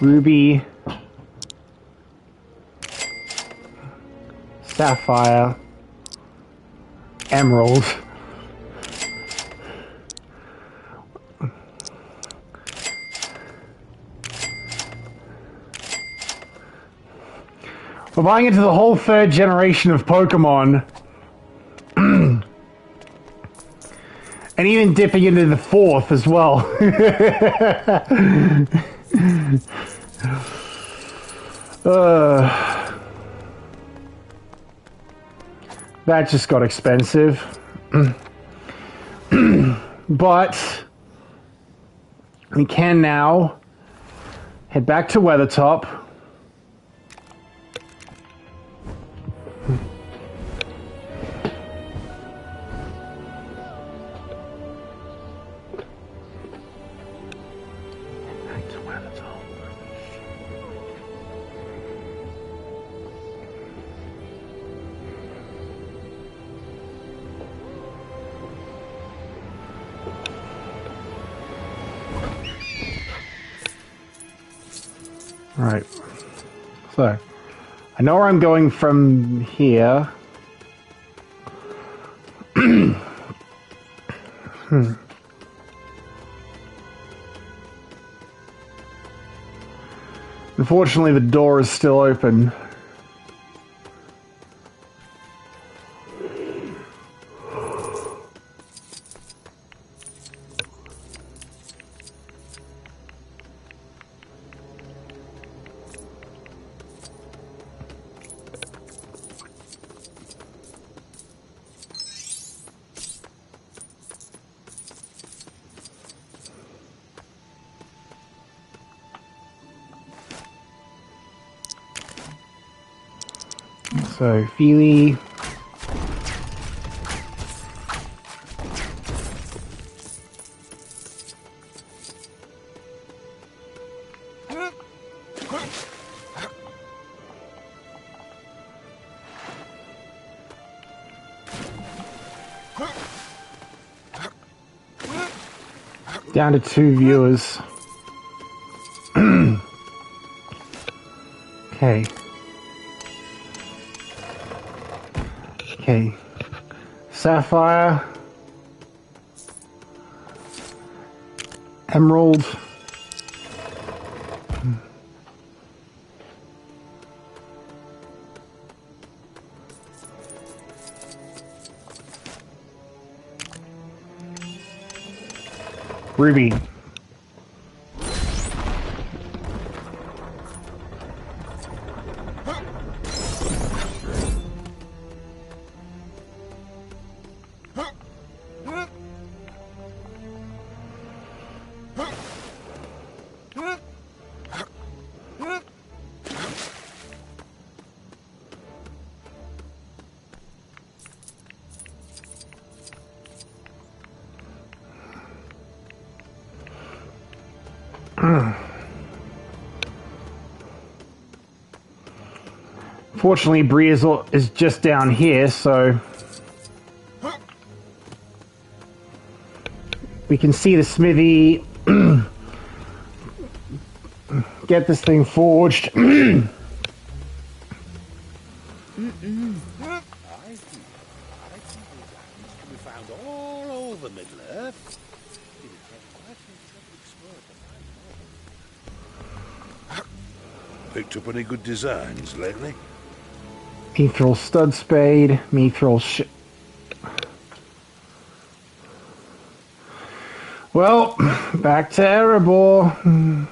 ruby, sapphire, emerald. We're buying into the whole third generation of Pokemon. And even dipping into the fourth as well. That just got expensive. But we can now head back to Weathertop. Right. So, I know where I'm going from here. Unfortunately, the door is still open. So, Feely. Down to 2 viewers. Okay. Okay. Sapphire. Emerald. Ruby. Fortunately, Bree is just down here, so we can see the smithy. Get this thing forged. Picked up any good designs lately? Mithril stud spade, mithril Well, back to Erebor.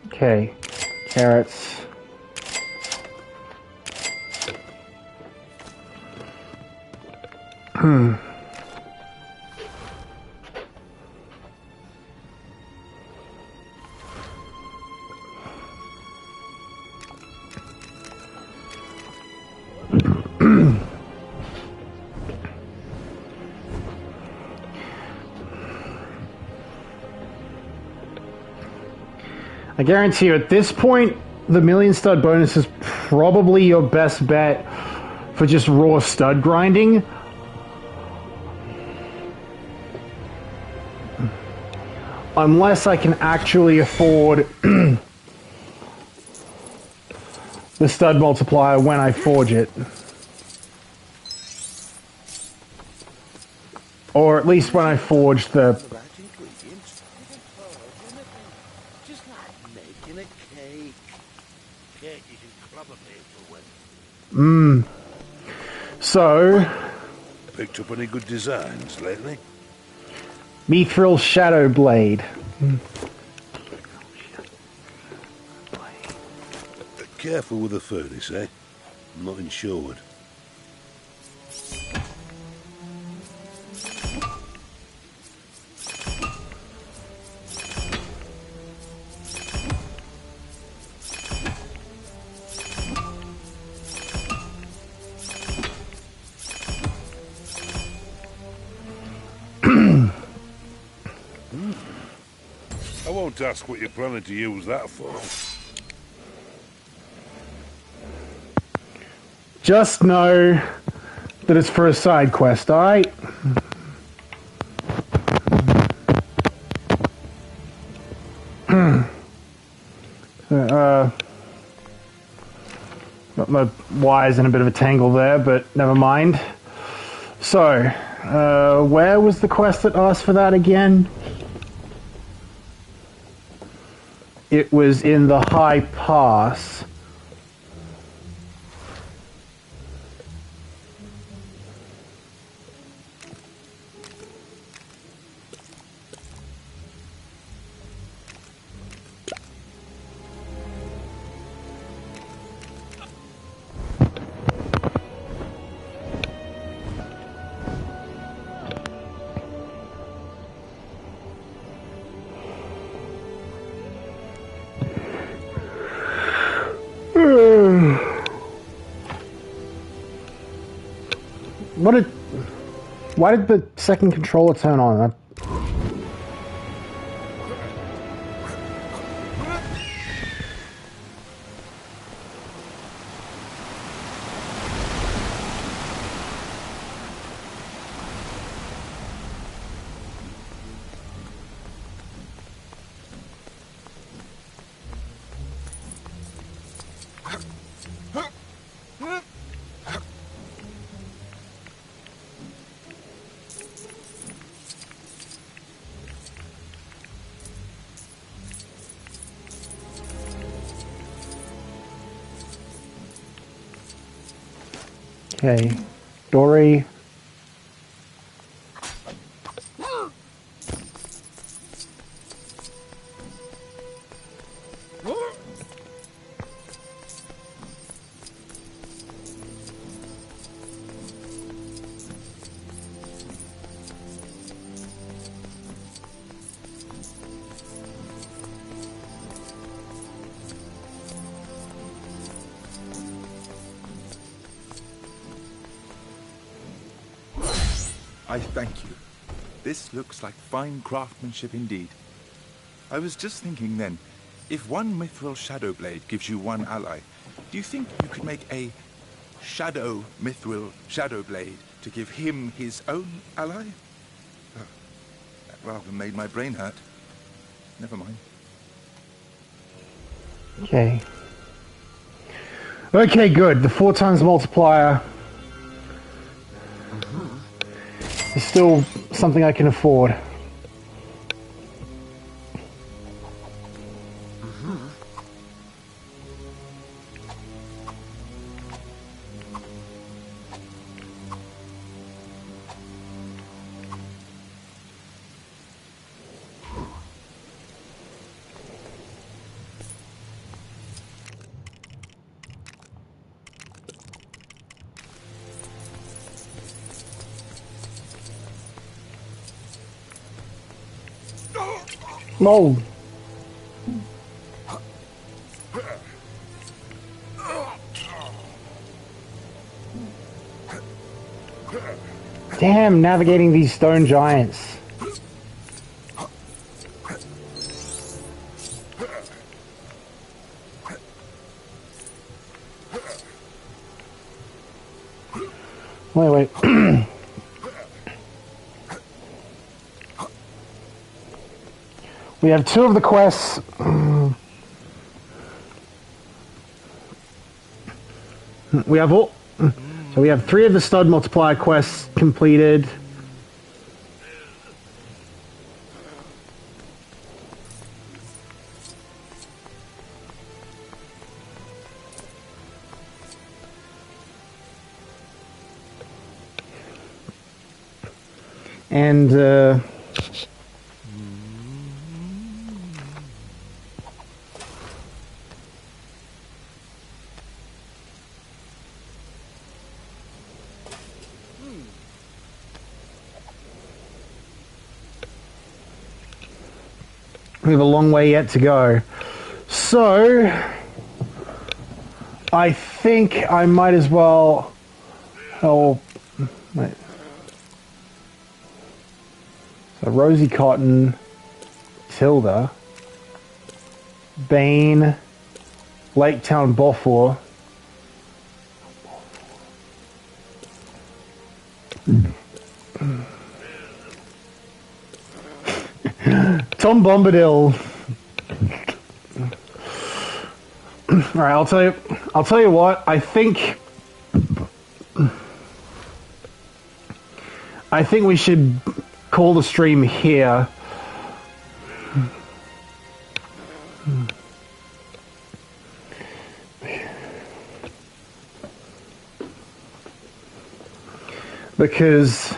Okay, carrots. I guarantee you, at this point, the million stud bonus is probably your best bet for just raw stud grinding. Unless I can actually afford the stud multiplier when I forge it. Or at least when I forge the... Just like making a cake. Cake you can probably win. So... Picked up any good designs lately? Mithril Shadow Blade. Careful with the furnace, eh? I'm not insured. I won't ask what you're planning to use that for. Just know that it's for a side quest, alright? Got my wires in a bit of a tangle there, but never mind. So, where was the quest that asked for that again? It was in the High Pass. Why did the second controller turn on? Okay, Dory. I thank you. This looks like fine craftsmanship indeed. I was just thinking then, if one mithril shadow blade gives you one ally, do you think you could make a shadow mithril shadow blade to give him his own ally? Oh, that rather made my brain hurt. Never mind. Okay. Okay, good. The 4 times multiplier is still something I can afford. No. Damn, navigating these stone giants. Wait. We have 2 of the quests. We have all. So we have 3 of the stud multiplier quests completed. And we have a long way yet to go. So I think I might as well. Oh, wait. So Rosie Cotton, Tilda, Bane, Lake Town Bofor. Tom Bombadil. All right, I'll tell you what. I think we should call the stream here. Because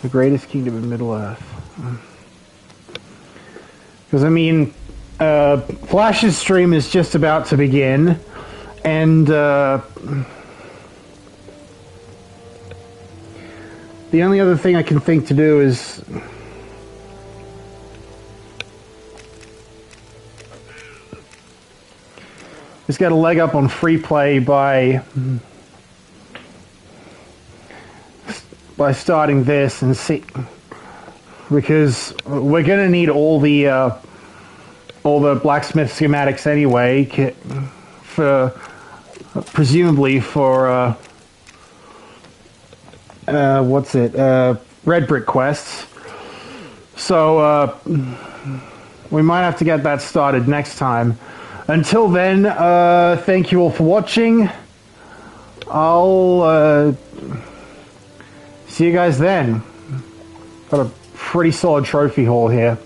the greatest kingdom in Middle-earth. Because, I mean, Flash's stream is just about to begin, and the only other thing I can think to do is just get a leg up on free play by starting this and see, because we're gonna need all the blacksmith schematics anyway, for presumably for red brick quests. So we might have to get that started next time. Until then, thank you all for watching. I'll see you guys then. Got a pretty solid trophy haul here.